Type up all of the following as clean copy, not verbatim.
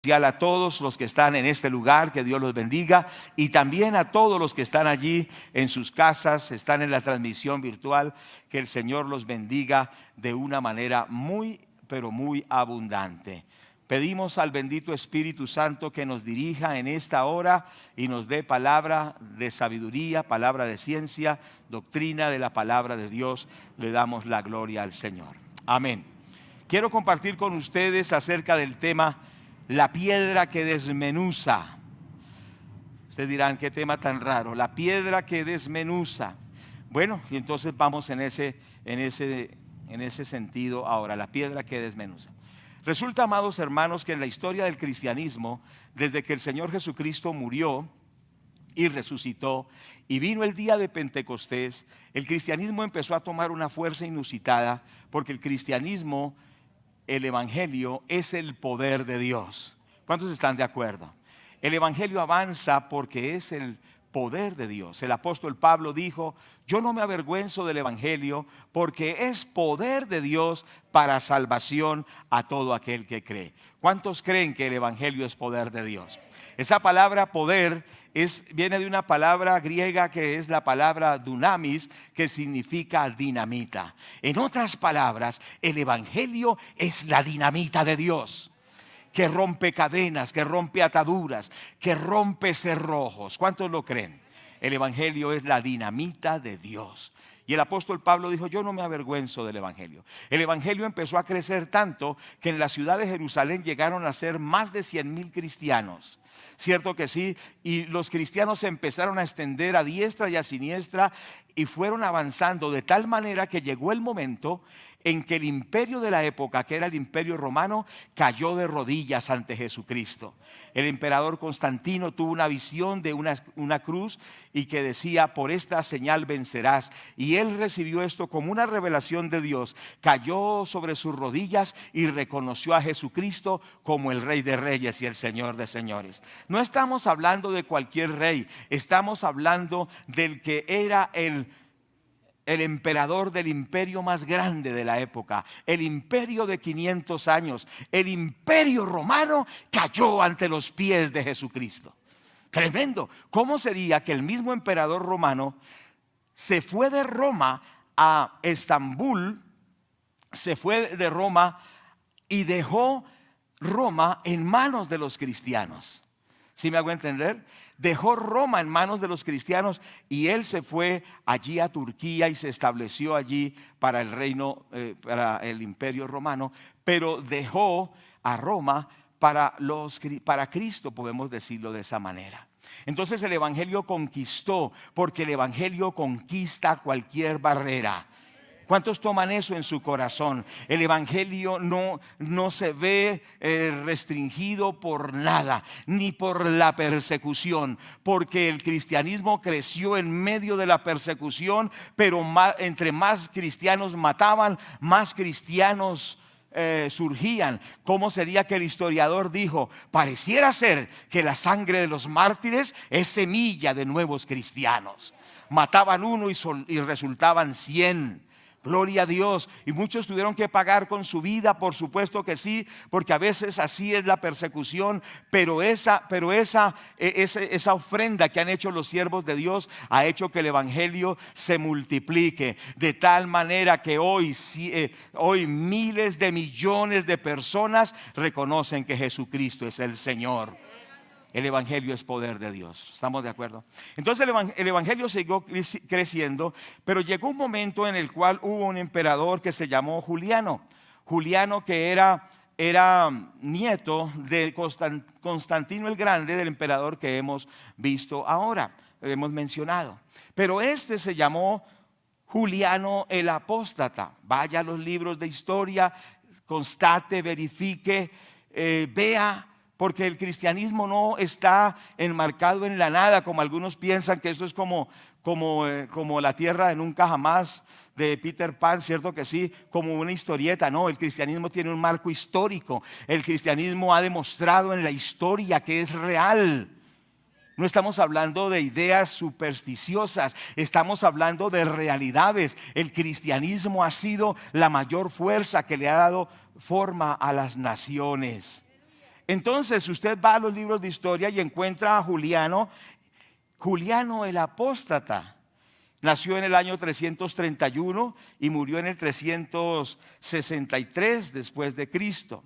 A todos los que están en este lugar, que Dios los bendiga, y también a todos los que están allí en sus casas, están en la transmisión virtual, que el Señor los bendiga de una manera muy, pero muy abundante. Pedimos al bendito Espíritu Santo que nos dirija en esta hora y nos dé palabra de sabiduría, palabra de ciencia, doctrina de la palabra de Dios. Le damos la gloria al Señor. Amén. Quiero compartir con ustedes acerca del tema la piedra que desmenuza. Ustedes dirán, qué tema tan raro, la piedra que desmenuza. Bueno, y entonces vamos en ese sentido ahora, la piedra que desmenuza. Resulta, amados hermanos, que en la historia del cristianismo, desde que el Señor Jesucristo murió y resucitó y vino el día de Pentecostés, el cristianismo empezó a tomar una fuerza inusitada, porque el cristianismo, el evangelio, es el poder de Dios. ¿Cuántos están de acuerdo? El evangelio avanza porque es el poder de Dios. El apóstol Pablo dijo: yo no me avergüenzo del evangelio, porque es poder de Dios para salvación a todo aquel que cree. ¿Cuántos creen que el evangelio es poder de Dios? Esa palabra poder viene de una palabra griega que es la palabra dunamis, que significa dinamita. En otras palabras, el evangelio es la dinamita de Dios, que rompe cadenas, que rompe ataduras, que rompe cerrojos. ¿Cuántos lo creen? El evangelio es la dinamita de Dios. Y el apóstol Pablo dijo: yo no me avergüenzo del evangelio. El evangelio empezó a crecer tanto que en la ciudad de Jerusalén llegaron a ser más de 100,000 cristianos. Cierto que sí, y los cristianos se empezaron a extender a diestra y a siniestra y fueron avanzando de tal manera que llegó el momento en que el imperio de la época, que era el imperio romano, cayó de rodillas ante Jesucristo. El emperador Constantino tuvo una visión de una cruz y que decía: por esta señal vencerás. Y él recibió esto como una revelación de Dios, cayó sobre sus rodillas y reconoció a Jesucristo como el Rey de Reyes y el Señor de Señores. No estamos hablando de cualquier rey, estamos hablando del que era el emperador del imperio más grande de la época, el imperio de 500 años, el imperio romano cayó ante los pies de Jesucristo. Tremendo. ¿Cómo sería que el mismo emperador romano se fue de Roma a Estambul, se fue de Roma y dejó Roma en manos de los cristianos? ¿Sí me hago entender? Dejó Roma en manos de los cristianos y él se fue allí a Turquía y se estableció allí para el reino, para el imperio romano, pero dejó a Roma para Cristo, podemos decirlo de esa manera. Entonces el evangelio conquistó, porque el evangelio conquista cualquier barrera. ¿Cuántos toman eso en su corazón? El evangelio no se ve restringido por nada, ni por la persecución, porque el cristianismo creció en medio de la persecución, pero entre más cristianos mataban, más cristianos surgían. ¿Cómo sería que el historiador dijo: pareciera ser que la sangre de los mártires es semilla de nuevos cristianos? Mataban uno y resultaban 100. Gloria a Dios. Y muchos tuvieron que pagar con su vida, por supuesto que sí, porque a veces así es la persecución. Pero esa ofrenda que han hecho los siervos de Dios ha hecho que el evangelio se multiplique, de tal manera que hoy miles de millones de personas reconocen que Jesucristo es el Señor. El evangelio es poder de Dios. ¿Estamos de acuerdo? Entonces el evangelio siguió creciendo, pero llegó un momento en el cual hubo un emperador que se llamó Juliano. Juliano, que era nieto de Constantino el Grande, del emperador que hemos visto ahora, hemos mencionado. Pero este se llamó Juliano el Apóstata. Vaya a los libros de historia, constate, verifique, vea. Porque el cristianismo no está enmarcado en la nada, como algunos piensan que esto es como la tierra de nunca jamás de Peter Pan, ¿cierto que sí? Como una historieta. No, el cristianismo tiene un marco histórico. El cristianismo ha demostrado en la historia que es real. No estamos hablando de ideas supersticiosas, estamos hablando de realidades. El cristianismo ha sido la mayor fuerza que le ha dado forma a las naciones. Entonces usted va a los libros de historia y encuentra a Juliano el apóstata. Nació en el año 331 y murió en el 363 después de Cristo.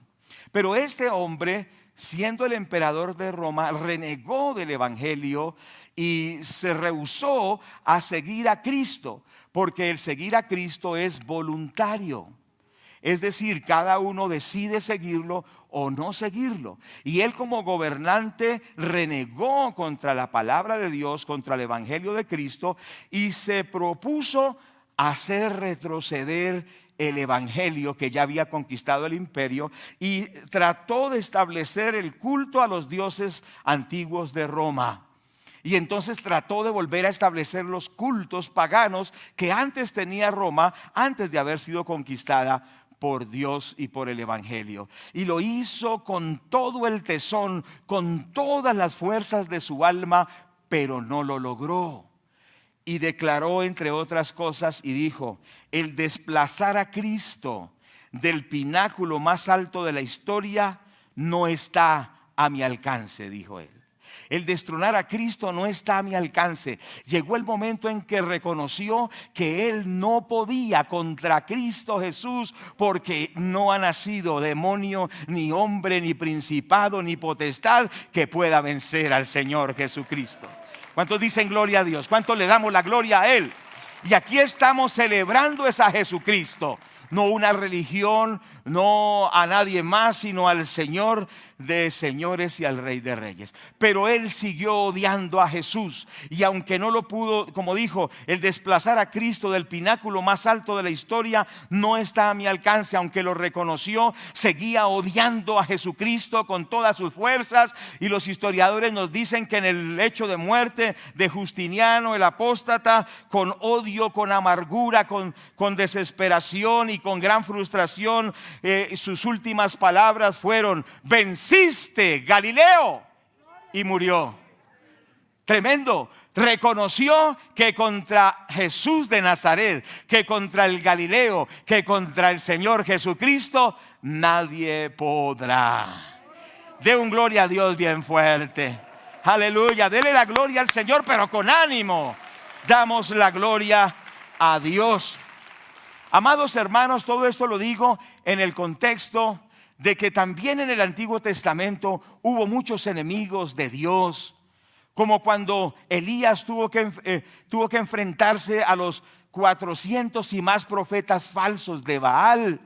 Pero este hombre, siendo el emperador de Roma, renegó del evangelio y se rehusó a seguir a Cristo, porque el seguir a Cristo es voluntario. Es decir, cada uno decide seguirlo o no seguirlo. Y él, como gobernante, renegó contra la palabra de Dios, contra el evangelio de Cristo, y se propuso hacer retroceder el evangelio que ya había conquistado el imperio, y trató de establecer el culto a los dioses antiguos de Roma. Y entonces trató de volver a establecer los cultos paganos que antes tenía Roma, antes de haber sido conquistada por Dios y por el evangelio. Y lo hizo con todo el tesón, con todas las fuerzas de su alma, pero no lo logró. Y declaró, entre otras cosas, y dijo: el desplazar a Cristo del pináculo más alto de la historia no está a mi alcance, dijo él. El destronar a Cristo no está a mi alcance. Llegó el momento en que reconoció que él no podía contra Cristo Jesús, porque no ha nacido demonio, ni hombre, ni principado, ni potestad que pueda vencer al Señor Jesucristo. ¿Cuántos dicen gloria a Dios? ¿Cuántos le damos la gloria a Él? Y aquí estamos celebrando es a Jesucristo, no una religión, no a nadie más, sino al Señor de señores y al Rey de reyes. Pero él siguió odiando a Jesús, y aunque no lo pudo, como dijo, el desplazar a Cristo del pináculo más alto de la historia no está a mi alcance, aunque lo reconoció, seguía odiando a Jesucristo con todas sus fuerzas. Y los historiadores nos dicen que en el hecho de muerte de Justiniano el apóstata, con odio, con amargura, con desesperación y con gran frustración, sus últimas palabras fueron: venciste, Galileo, y murió. Tremendo. Reconoció que contra Jesús de Nazaret, que contra el Galileo, que contra el Señor Jesucristo nadie podrá. De un gloria a Dios bien fuerte. Aleluya. Dele la gloria al Señor, pero con ánimo. Damos la gloria a Dios. Amados hermanos, todo esto lo digo en el contexto de que también en el Antiguo Testamento hubo muchos enemigos de Dios, como cuando Elías tuvo que enfrentarse a los 400 y más profetas falsos de Baal.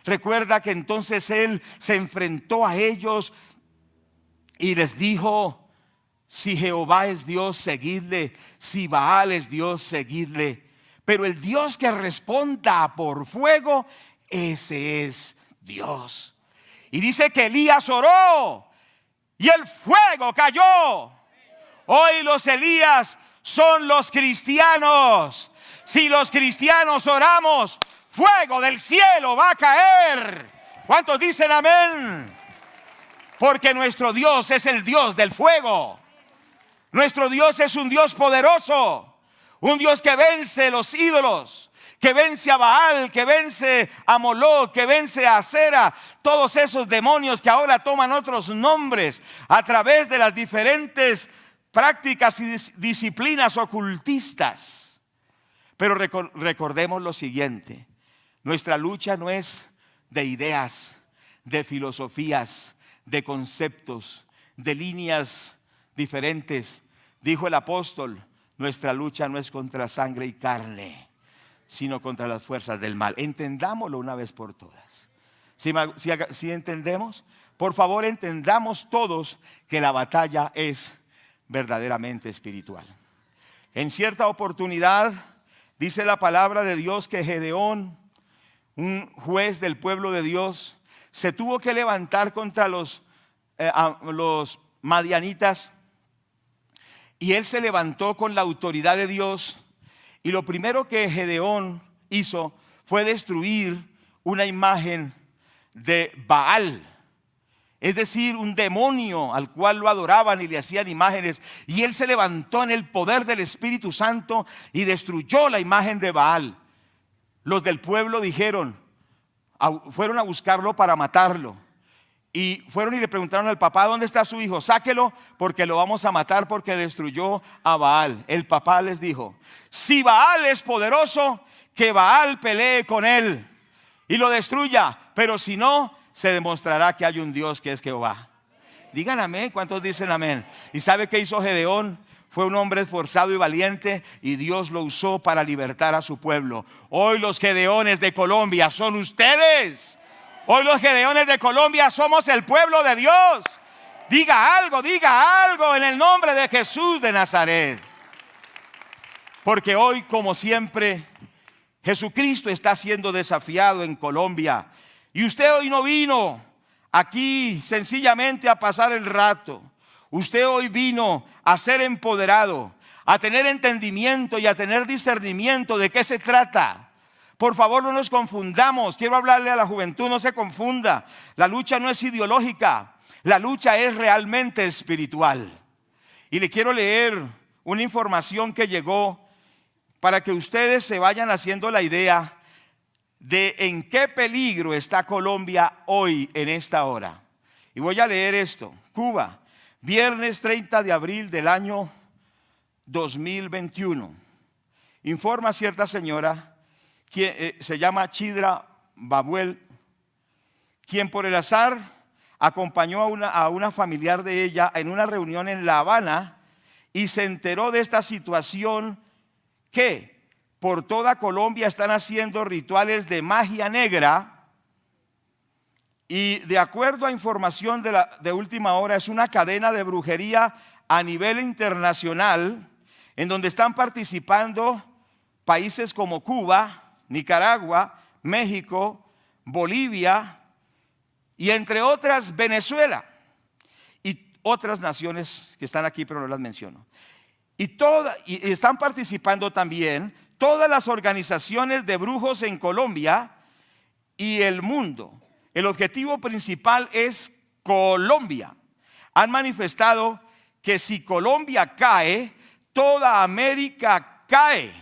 Recuerda que entonces él se enfrentó a ellos y les dijo: si Jehová es Dios, seguidle; si Baal es Dios, seguidle. Pero el Dios que responda por fuego, ese es Dios. Y dice que Elías oró y el fuego cayó. Hoy los Elías son los cristianos. Si los cristianos oramos, fuego del cielo va a caer. ¿Cuántos dicen amén? Porque nuestro Dios es el Dios del fuego. Nuestro Dios es un Dios poderoso. Un Dios que vence los ídolos, que vence a Baal, que vence a Moloc, que vence a Acera. Todos esos demonios que ahora toman otros nombres a través de las diferentes prácticas y disciplinas ocultistas. Pero recordemos lo siguiente: nuestra lucha no es de ideas, de filosofías, de conceptos, de líneas diferentes. Dijo el apóstol: nuestra lucha no es contra sangre y carne, sino contra las fuerzas del mal. Entendámoslo una vez por todas. Si entendemos, por favor, entendamos todos que la batalla es verdaderamente espiritual. En cierta oportunidad, dice la palabra de Dios que Gedeón, un juez del pueblo de Dios, se tuvo que levantar contra los madianitas. Y él se levantó con la autoridad de Dios, y lo primero que Gedeón hizo fue destruir una imagen de Baal, es decir, un demonio al cual lo adoraban y le hacían imágenes. Y él se levantó en el poder del Espíritu Santo y destruyó la imagen de Baal. Los del pueblo fueron a buscarlo para matarlo. Y fueron y le preguntaron al papá: ¿dónde está su hijo? Sáquelo porque lo vamos a matar porque destruyó a Baal. El papá les dijo: si Baal es poderoso, que Baal pelee con él y lo destruya, pero si no, se demostrará que hay un Dios que es Jehová. Digan amén. ¿Cuántos dicen amén? ¿Y sabe qué hizo Gedeón? Fue un hombre esforzado y valiente, y Dios lo usó para libertar a su pueblo. Hoy los Gedeones de Colombia son ustedes. Hoy los Gedeones de Colombia somos el pueblo de Dios. Diga algo en el nombre de Jesús de Nazaret. Porque hoy, como siempre, Jesucristo está siendo desafiado en Colombia. Y usted hoy no vino aquí sencillamente a pasar el rato. Usted hoy vino a ser empoderado, a tener entendimiento y a tener discernimiento de qué se trata. Por favor, no nos confundamos. Quiero hablarle a la juventud: no se confunda. La lucha no es ideológica, la lucha es realmente espiritual. Y le quiero leer una información que llegó para que ustedes se vayan haciendo la idea de en qué peligro está Colombia hoy en esta hora. Y voy a leer esto. Cuba, viernes 30 de abril del año 2021. Informa cierta señora, quien se llama Chidra Babuel, quien por el azar acompañó a una familiar de ella en una reunión en La Habana y se enteró de esta situación, que por toda Colombia están haciendo rituales de magia negra. Y de acuerdo a información de última hora, es una cadena de brujería a nivel internacional en donde están participando países como Cuba, Nicaragua, México, Bolivia y entre otras Venezuela y otras naciones que están aquí pero no las menciono. Y están participando también todas las organizaciones de brujos en Colombia y el mundo. El objetivo principal es Colombia. Han manifestado que si Colombia cae, toda América cae.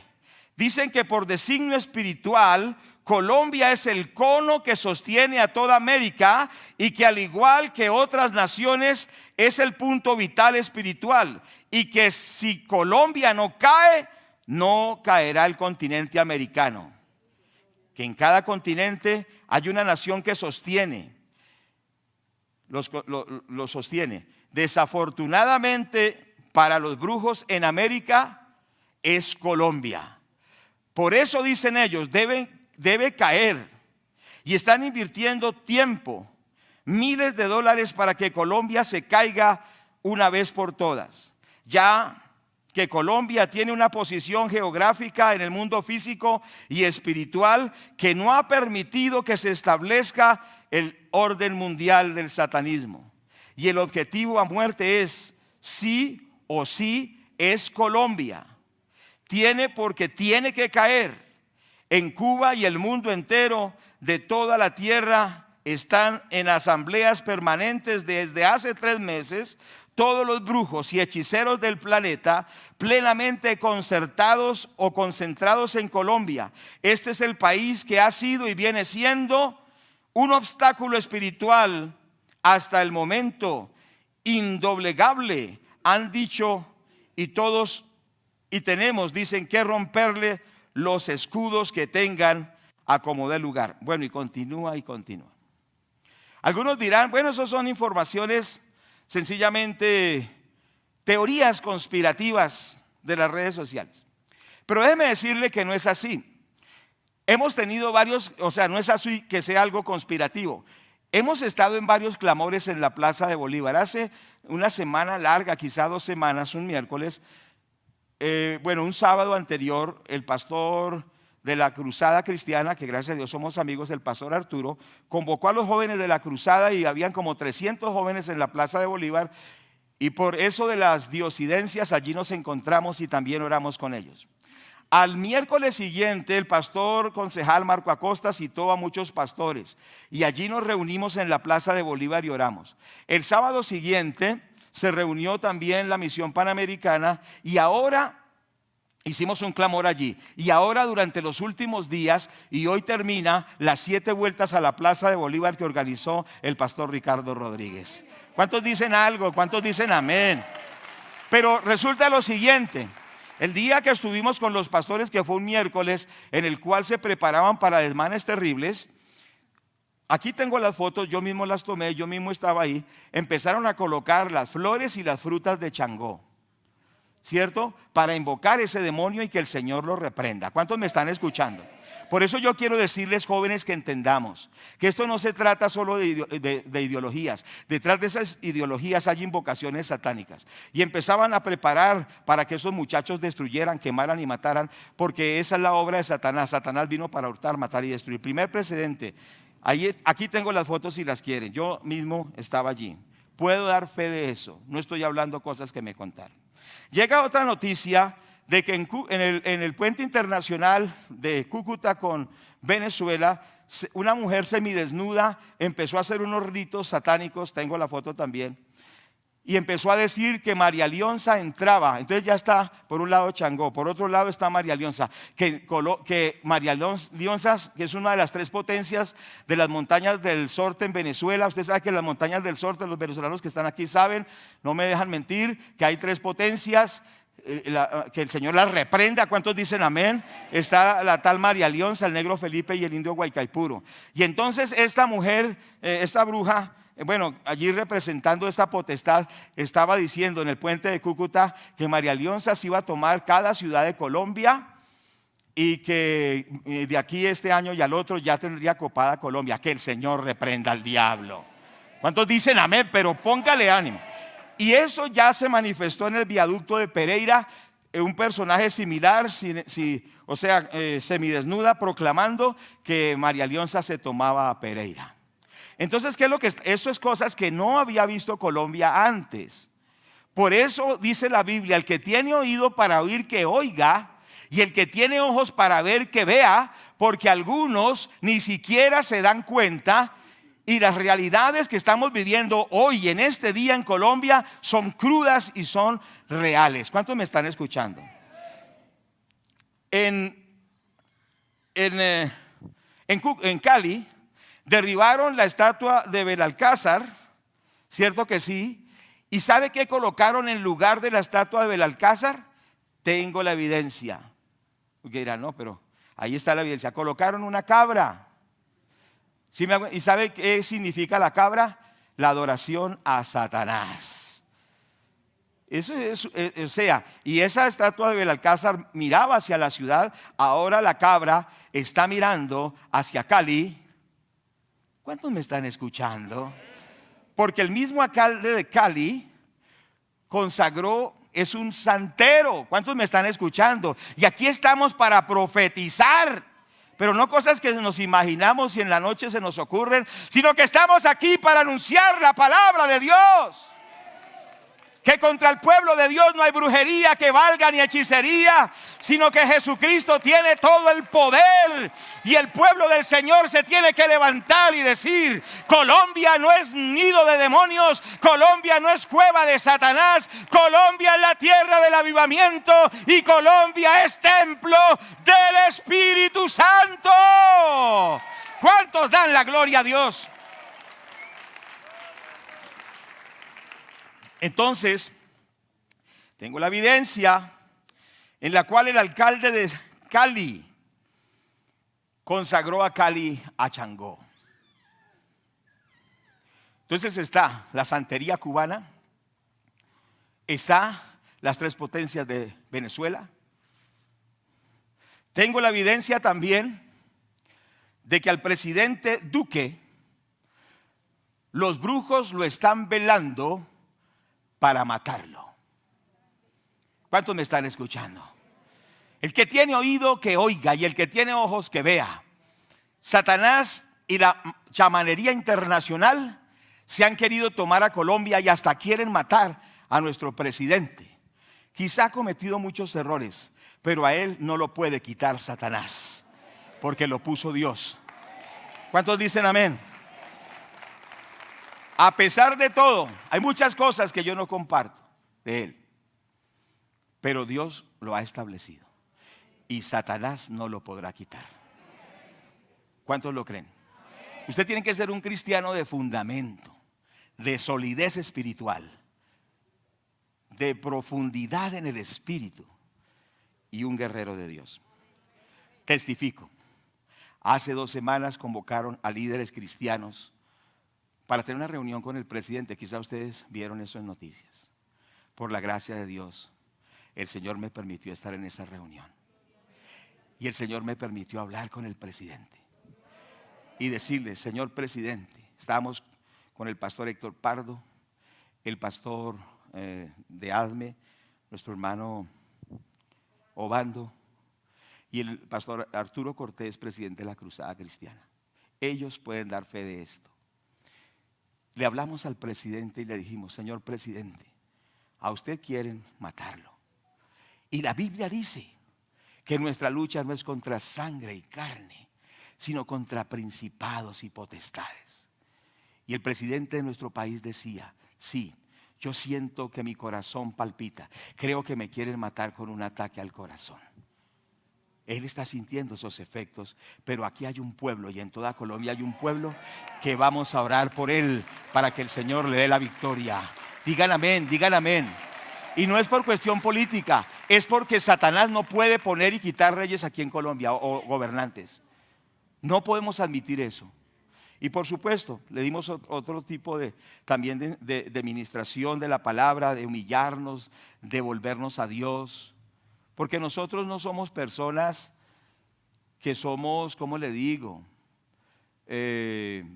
Dicen que por designio espiritual, Colombia es el cono que sostiene a toda América, y que al igual que otras naciones es el punto vital espiritual, y que si Colombia no cae, no caerá el continente americano. Que en cada continente hay una nación que sostiene, lo sostiene. Desafortunadamente para los brujos en América es Colombia. Por eso dicen ellos, debe caer, y están invirtiendo tiempo, miles de dólares para que Colombia se caiga una vez por todas. Ya que Colombia tiene una posición geográfica en el mundo físico y espiritual que no ha permitido que se establezca el orden mundial del satanismo. Y el objetivo a muerte es sí o sí es Colombia. Porque tiene que caer. En Cuba y el mundo entero de toda la tierra están en asambleas permanentes desde hace 3 meses. Todos los brujos y hechiceros del planeta plenamente concertados o concentrados en Colombia. Este es el país que ha sido y viene siendo un obstáculo espiritual hasta el momento, indoblegable, han dicho, y tenemos, dicen, que romperle los escudos que tengan a como dé lugar. Bueno, y continúa. Algunos dirán, bueno, eso son informaciones sencillamente teorías conspirativas de las redes sociales. Pero déjeme decirle que no es así. Hemos tenido varios, no es así que sea algo conspirativo. Hemos estado en varios clamores en la Plaza de Bolívar. Hace una semana larga, quizá 2 semanas, un miércoles, un sábado anterior, el pastor de la Cruzada Cristiana, que gracias a Dios somos amigos, el pastor Arturo, convocó a los jóvenes de la Cruzada, y habían como 300 jóvenes en la Plaza de Bolívar, y por eso de las diosidencias allí nos encontramos y también oramos con ellos. Al miércoles siguiente, el pastor concejal Marco Acosta citó a muchos pastores, y allí nos reunimos en la Plaza de Bolívar y oramos. El sábado siguiente se reunió también la Misión Panamericana, y ahora Hicimos un clamor allí. Y ahora durante los últimos días, y hoy termina, las 7 vueltas a la Plaza de Bolívar que organizó el pastor Ricardo Rodríguez. ¿Cuántos dicen algo? ¿Cuántos dicen amén? Pero resulta lo siguiente. El día que estuvimos con los pastores, que fue un miércoles, en el cual se preparaban para desmanes terribles, aquí tengo las fotos, yo mismo las tomé, yo mismo estaba ahí. Empezaron a colocar las flores y las frutas de Changó, ¿cierto? Para invocar ese demonio y que el Señor lo reprenda. ¿Cuántos me están escuchando? Por eso yo quiero decirles, jóvenes, que entendamos que esto no se trata solo de ideologías. Detrás de esas ideologías hay invocaciones satánicas. Y empezaban a preparar para que esos muchachos destruyeran, quemaran y mataran, porque esa es la obra de Satanás. Satanás vino para hurtar, matar y destruir. Primer precedente. Aquí tengo las fotos si las quieren. Yo mismo estaba allí. Puedo dar fe de eso. No estoy hablando cosas que me contaron. Llega otra noticia de que en el puente internacional de Cúcuta con Venezuela, una mujer semidesnuda empezó a hacer unos ritos satánicos, tengo la foto también, y empezó a decir que María Leonza entraba. Entonces ya está por un lado Changó, por otro lado está María Leonza, que María Leonza, que es una de las 3 potencias de las montañas del Sorte en Venezuela. Usted sabe que las montañas del Sorte, los venezolanos que están aquí saben, no me dejan mentir, que hay 3 potencias, que el Señor las reprenda. ¿Cuántos dicen amén? Está la tal María Leonza, el negro Felipe y el indio Guaycaipuro. Y entonces esta mujer, esta bruja, bueno, allí representando esta potestad, estaba diciendo en el puente de Cúcuta que María Leonza se iba a tomar cada ciudad de Colombia y que de aquí este año y al otro ya tendría copada Colombia. Que el Señor reprenda al diablo. ¿Cuántos dicen amén? Pero póngale ánimo. Y eso ya se manifestó en el viaducto de Pereira, un personaje similar, semidesnuda, proclamando que María Leonza se tomaba a Pereira. Entonces, ¿qué es lo que eso es cosas que no había visto Colombia antes? Por eso dice la Biblia: el que tiene oído para oír, que oiga, y el que tiene ojos para ver, que vea, porque algunos ni siquiera se dan cuenta. Y las realidades que estamos viviendo hoy en este día en Colombia son crudas y son reales. ¿Cuántos me están escuchando? En Cali derribaron la estatua de Belalcázar, ¿cierto que sí? ¿Y sabe qué colocaron en lugar de la estatua de Belalcázar? Tengo la evidencia. Porque dirán, no, pero ahí está la evidencia. Colocaron una cabra. ¿Sí ¿Y sabe qué significa la cabra? La adoración a Satanás. Eso es, y esa estatua de Belalcázar miraba hacia la ciudad. Ahora la cabra está mirando hacia Cali. ¿Cuántos me están escuchando? Porque el mismo alcalde de Cali consagró, es un santero. ¿Cuántos me están escuchando? Y aquí estamos para profetizar. Pero no cosas que nos imaginamos y en la noche se nos ocurren, sino que estamos aquí para anunciar la palabra de Dios. Que contra el pueblo de Dios no hay brujería que valga ni hechicería, sino que Jesucristo tiene todo el poder. Y el pueblo del Señor se tiene que levantar y decir: Colombia no es nido de demonios, Colombia no es cueva de Satanás, Colombia es la tierra del avivamiento y Colombia es templo del Espíritu Santo. ¿Cuántos dan la gloria a Dios? Entonces, tengo la evidencia en la cual el alcalde de Cali consagró a Cali a Changó. Entonces está la santería cubana, está las 3 potencias de Venezuela. Tengo la evidencia también de que al presidente Duque los brujos lo están velando para matarlo. ¿Cuántos me están escuchando? El que tiene oído, que oiga, y el que tiene ojos, que vea. Satanás y la chamanería internacional se han querido tomar a Colombia y hasta quieren matar a nuestro presidente. Quizá ha cometido muchos errores, pero a él no lo puede quitar Satanás, porque lo puso Dios. ¿Cuántos dicen amén? A pesar de todo, hay muchas cosas que yo no comparto de él, pero Dios lo ha establecido. y Satanás no lo podrá quitar. ¿Cuántos lo creen? Usted tiene que ser un cristiano de fundamento, de solidez espiritual, de profundidad en el espíritu y un guerrero de Dios. Testifico. Hace 2 semanas convocaron a líderes cristianos para tener una reunión con el presidente. Quizá ustedes vieron eso en noticias. Por la gracia de Dios, el Señor me permitió estar en esa reunión. Y el Señor me permitió hablar con el presidente y decirle: Señor presidente, estábamos con el pastor Héctor Pardo, el pastor de ADME, nuestro hermano Obando, y el pastor Arturo Cortés, presidente de la Cruzada Cristiana. Ellos pueden dar fe de esto. Le hablamos al presidente y le dijimos: Señor presidente, a usted quieren matarlo. Y la Biblia dice que nuestra lucha no es contra sangre y carne, sino contra principados y potestades. Y el presidente de nuestro país decía: sí, yo siento que mi corazón palpita, creo que me quieren matar con un ataque al corazón. Él está sintiendo esos efectos, pero aquí hay un pueblo, y en toda Colombia hay un pueblo que vamos a orar por él para que el Señor le dé la victoria. Digan amén, digan amén. Y no es por cuestión política, es porque Satanás no puede poner y quitar reyes aquí en Colombia o gobernantes. No podemos admitir eso. Y por supuesto, le dimos otro tipo también de ministración de la palabra, de humillarnos, de volvernos a Dios. Porque nosotros no somos personas que somos, ¿cómo le digo?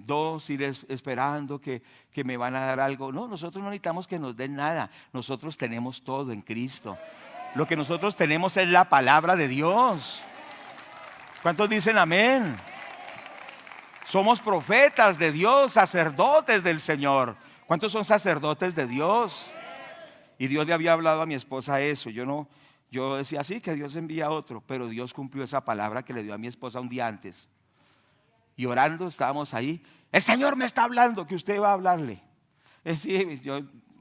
Dóciles, esperando que me van a dar algo. No, nosotros no necesitamos que nos den nada. Nosotros tenemos todo en Cristo. Lo que nosotros tenemos es la palabra de Dios. ¿Cuántos dicen amén? Somos profetas de Dios, sacerdotes del Señor. ¿Cuántos son sacerdotes de Dios? Y Dios le había hablado a mi esposa eso. Yo decía sí, que Dios envía a otro, pero Dios cumplió esa palabra que le dio a mi esposa un día antes. Y orando estábamos ahí. El Señor me está hablando, que usted va a hablarle. Sí,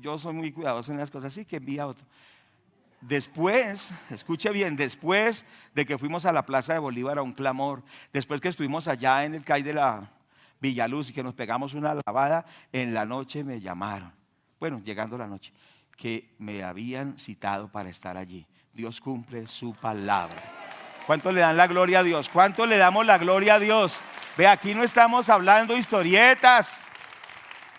yo soy muy cuidadoso en las cosas, así que envía a otro. Después, escuche bien, después de que fuimos a la Plaza de Bolívar a un clamor, después que estuvimos allá en el CAI de la Villaluz y que nos pegamos una lavada, en la noche me llamaron, bueno, llegando la noche, que me habían citado para estar allí. Dios cumple su palabra. ¿Cuánto le dan la gloria a Dios? ¿Cuánto le damos la gloria a Dios? Ve, aquí no estamos hablando historietas.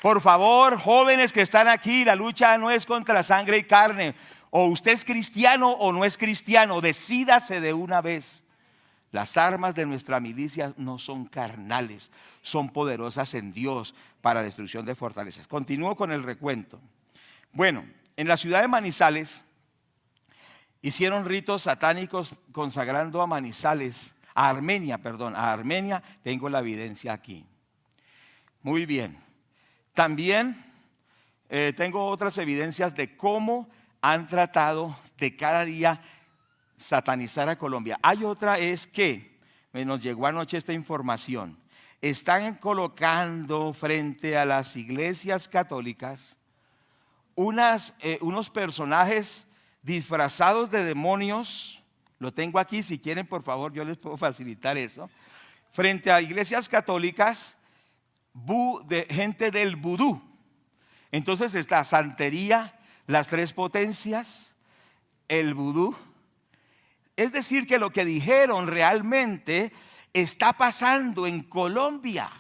Por favor, jóvenes que están aquí, la lucha no es contra sangre y carne. O usted es cristiano o no es cristiano, decídase de una vez. Las armas de nuestra milicia no son carnales, son poderosas en Dios para destrucción de fortalezas. Continúo con el recuento. Bueno, en la ciudad de Manizales hicieron ritos satánicos consagrando a Armenia, tengo la evidencia aquí. Muy bien. También tengo otras evidencias de cómo han tratado de cada día satanizar a Colombia. Hay otra, es que nos llegó anoche esta información. Están colocando frente a las iglesias católicas unos personajes disfrazados de demonios. Lo tengo aquí, si quieren por favor yo les puedo facilitar eso. Frente a iglesias católicas de gente del vudú. Entonces está santería, las 3 potencias, el vudú. Es decir, que lo que dijeron realmente está pasando en Colombia.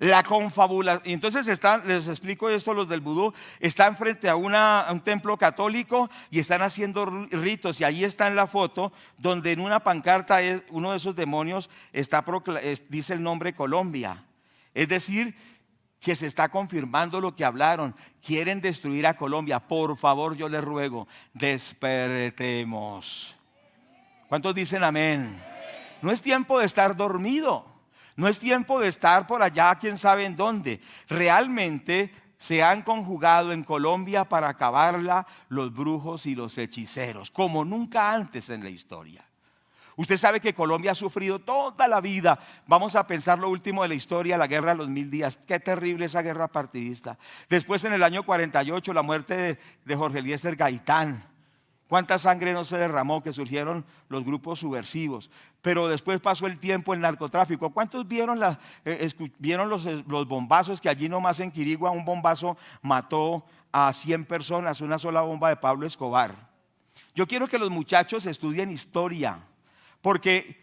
La confabulación. Y entonces les explico esto: los del vudú están frente a un templo católico y están haciendo ritos. Y ahí está en la foto donde en una pancarta uno de esos demonios dice el nombre Colombia. Es decir, que se está confirmando lo que hablaron. Quieren destruir a Colombia. Por favor, yo les ruego, despertemos. ¿Cuántos dicen amén? No es tiempo de estar dormido. No es tiempo de estar por allá, quién sabe en dónde. Realmente se han conjugado en Colombia para acabarla los brujos y los hechiceros, como nunca antes en la historia. Usted sabe que Colombia ha sufrido toda la vida. Vamos a pensar lo último de la historia, la guerra de los 1000 días. Qué terrible esa guerra partidista. Después, en el año 48, la muerte de Jorge Eliezer Gaitán. ¿Cuánta sangre no se derramó que surgieron los grupos subversivos? Pero después pasó el tiempo, el narcotráfico. ¿Cuántos vieron, vieron los bombazos que allí nomás en Quirigua un bombazo mató a 100 personas, una sola bomba de Pablo Escobar? Yo quiero que los muchachos estudien historia, porque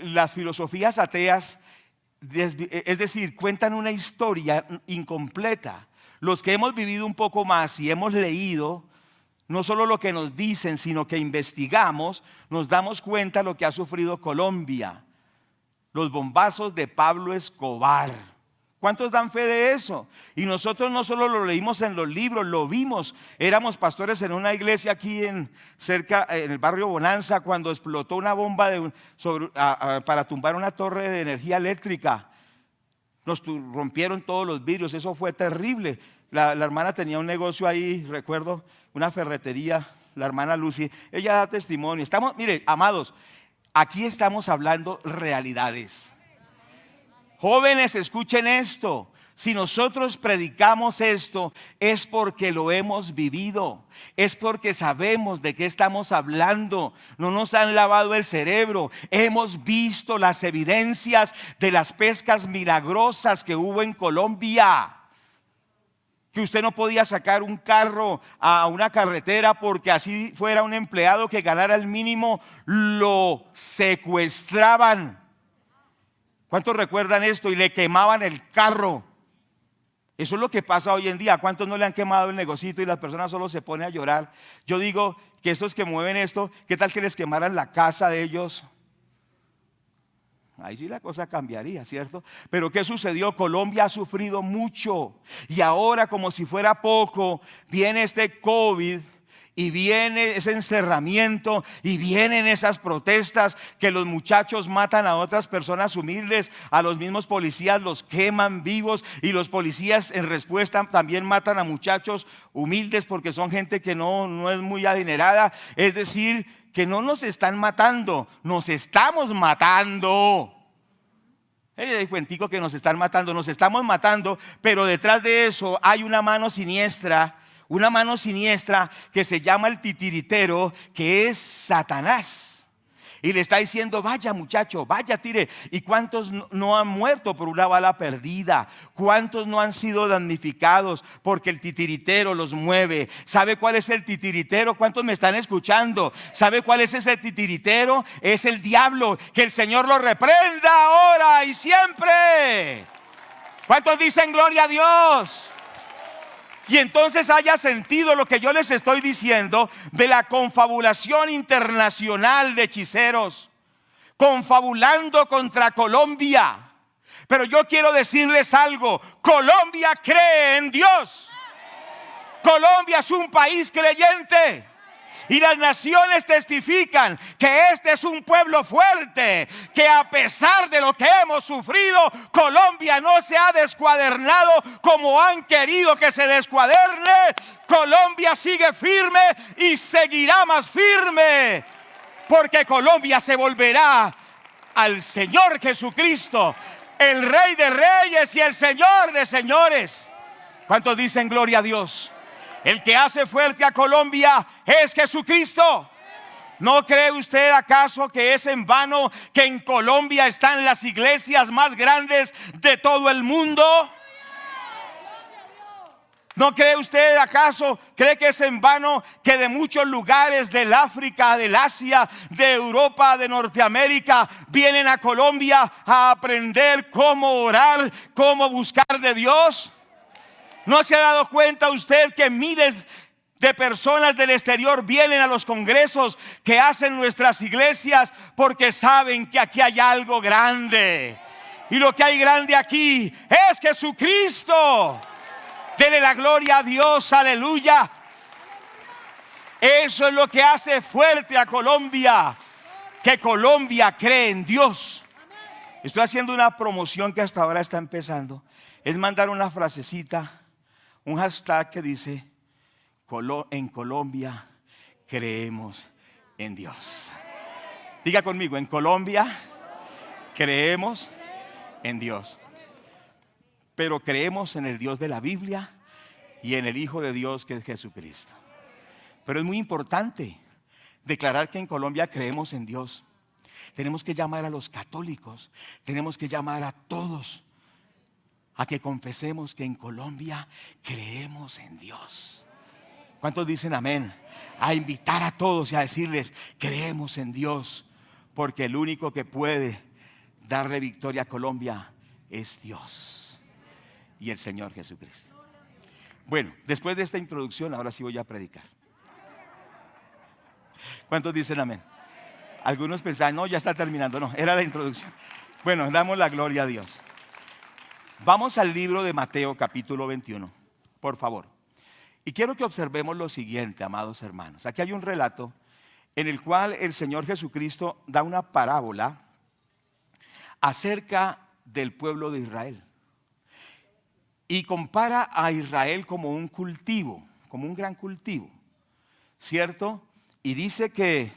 las filosofías ateas, es decir, cuentan una historia incompleta. Los que hemos vivido un poco más y hemos leído, no solo lo que nos dicen, sino que investigamos, nos damos cuenta de lo que ha sufrido Colombia. Los bombazos de Pablo Escobar. ¿Cuántos dan fe de eso? Y nosotros no solo lo leímos en los libros, lo vimos. Éramos pastores en una iglesia aquí cerca, en el barrio Bonanza, cuando explotó una bomba para tumbar una torre de energía eléctrica. Nos rompieron todos los vidrios, eso fue terrible. La hermana tenía un negocio ahí, recuerdo, una ferretería, la hermana Lucy, ella da testimonio. Mire, amados, aquí estamos hablando realidades. Jóvenes, escuchen esto. Si nosotros predicamos esto, es porque lo hemos vivido, es porque sabemos de qué estamos hablando. No nos han lavado el cerebro. Hemos visto las evidencias de las pescas milagrosas que hubo en Colombia. Que usted no podía sacar un carro a una carretera porque así fuera un empleado que ganara el mínimo, lo secuestraban. ¿Cuántos recuerdan esto? Y le quemaban el carro. Eso es lo que pasa hoy en día. ¿Cuántos no le han quemado el negocito y las personas solo se ponen a llorar? Yo digo que estos que mueven esto, ¿qué tal que les quemaran la casa de ellos? Ahí sí la cosa cambiaría, ¿cierto? Pero ¿qué sucedió? Colombia ha sufrido mucho y ahora, como si fuera poco, viene este COVID y viene ese encerramiento y vienen esas protestas que los muchachos matan a otras personas humildes, a los mismos policías los queman vivos y los policías en respuesta también matan a muchachos humildes porque son gente que no es muy adinerada. Es decir, que no nos están matando, nos estamos matando. El cuentico que nos están matando, nos estamos matando, pero detrás de eso hay una mano siniestra que se llama el titiritero, que es Satanás. Y le está diciendo, vaya muchacho, vaya, tire. ¿Y cuántos no han muerto por una bala perdida? ¿Cuántos no han sido damnificados porque el titiritero los mueve? ¿Sabe cuál es el titiritero? ¿Cuántos me están escuchando? ¿Sabe cuál es ese titiritero? Es el diablo. Que el Señor lo reprenda ahora y siempre. ¿Cuántos dicen gloria a Dios? Y entonces haya sentido lo que yo les estoy diciendo de la confabulación internacional de hechiceros, confabulando contra Colombia. Pero yo quiero decirles algo: Colombia cree en Dios. Colombia es un país creyente. Y las naciones testifican que este es un pueblo fuerte, que a pesar de lo que hemos sufrido, Colombia no se ha descuadernado como han querido que se descuaderne. Colombia sigue firme y seguirá más firme, porque Colombia se volverá al Señor Jesucristo, el Rey de Reyes y el Señor de Señores. ¿Cuántos dicen gloria a Dios? El que hace fuerte a Colombia es Jesucristo. ¿No cree usted acaso que es en vano que en Colombia están las iglesias más grandes de todo el mundo? ¿No cree usted acaso, cree que es en vano que de muchos lugares del África, del Asia, de Europa, de Norteamérica vienen a Colombia a aprender cómo orar, cómo buscar de Dios? ¿No se ha dado cuenta usted que miles de personas del exterior vienen a los congresos que hacen nuestras iglesias porque saben que aquí hay algo grande? Y lo que hay grande aquí es Jesucristo. Dele la gloria a Dios, aleluya. Eso es lo que hace fuerte a Colombia, que Colombia cree en Dios. Estoy haciendo una promoción que hasta ahora está empezando. Es mandar una frasecita, un hashtag que dice: en Colombia creemos en Dios. Diga conmigo: en Colombia creemos en Dios. Pero creemos en el Dios de la Biblia y en el Hijo de Dios, que es Jesucristo. Pero es muy importante declarar que en Colombia creemos en Dios. Tenemos que llamar a los católicos, tenemos que llamar a todos a que confesemos que en Colombia creemos en Dios. ¿Cuántos dicen amén? A invitar a todos y a decirles, creemos en Dios, porque el único que puede darle victoria a Colombia es Dios y el Señor Jesucristo. Bueno, después de esta introducción, ahora sí voy a predicar. ¿Cuántos dicen amén? Algunos pensaban, no, ya está terminando. No, era la introducción. Bueno, damos la gloria a Dios. Vamos al libro de Mateo capítulo 21, por favor. Y quiero que observemos lo siguiente, amados hermanos. Aquí hay un relato en el cual el Señor Jesucristo da una parábola acerca del pueblo de Israel. Y compara a Israel como un cultivo, como un gran cultivo, ¿cierto? Y dice que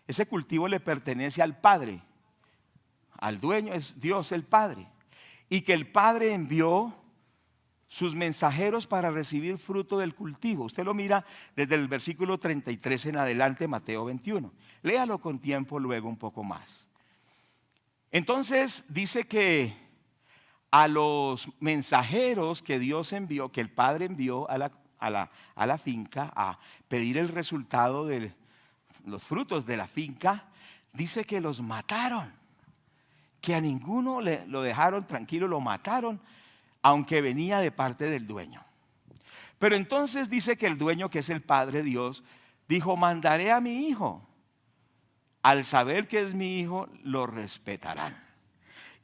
ese cultivo le pertenece al Padre. Al dueño es Dios el Padre. Y que el Padre envió sus mensajeros para recibir fruto del cultivo. Usted lo mira desde el versículo 33 en adelante, Mateo 21. Léalo con tiempo luego un poco más. Entonces dice que a los mensajeros que Dios envió, que el Padre envió a la finca a pedir el resultado de los frutos de la finca, dice que los mataron, que a ninguno lo dejaron tranquilo, lo mataron, aunque venía de parte del dueño. Pero entonces dice que el dueño, que es el Padre Dios, dijo, mandaré a mi hijo. Al saber que es mi hijo, lo respetarán.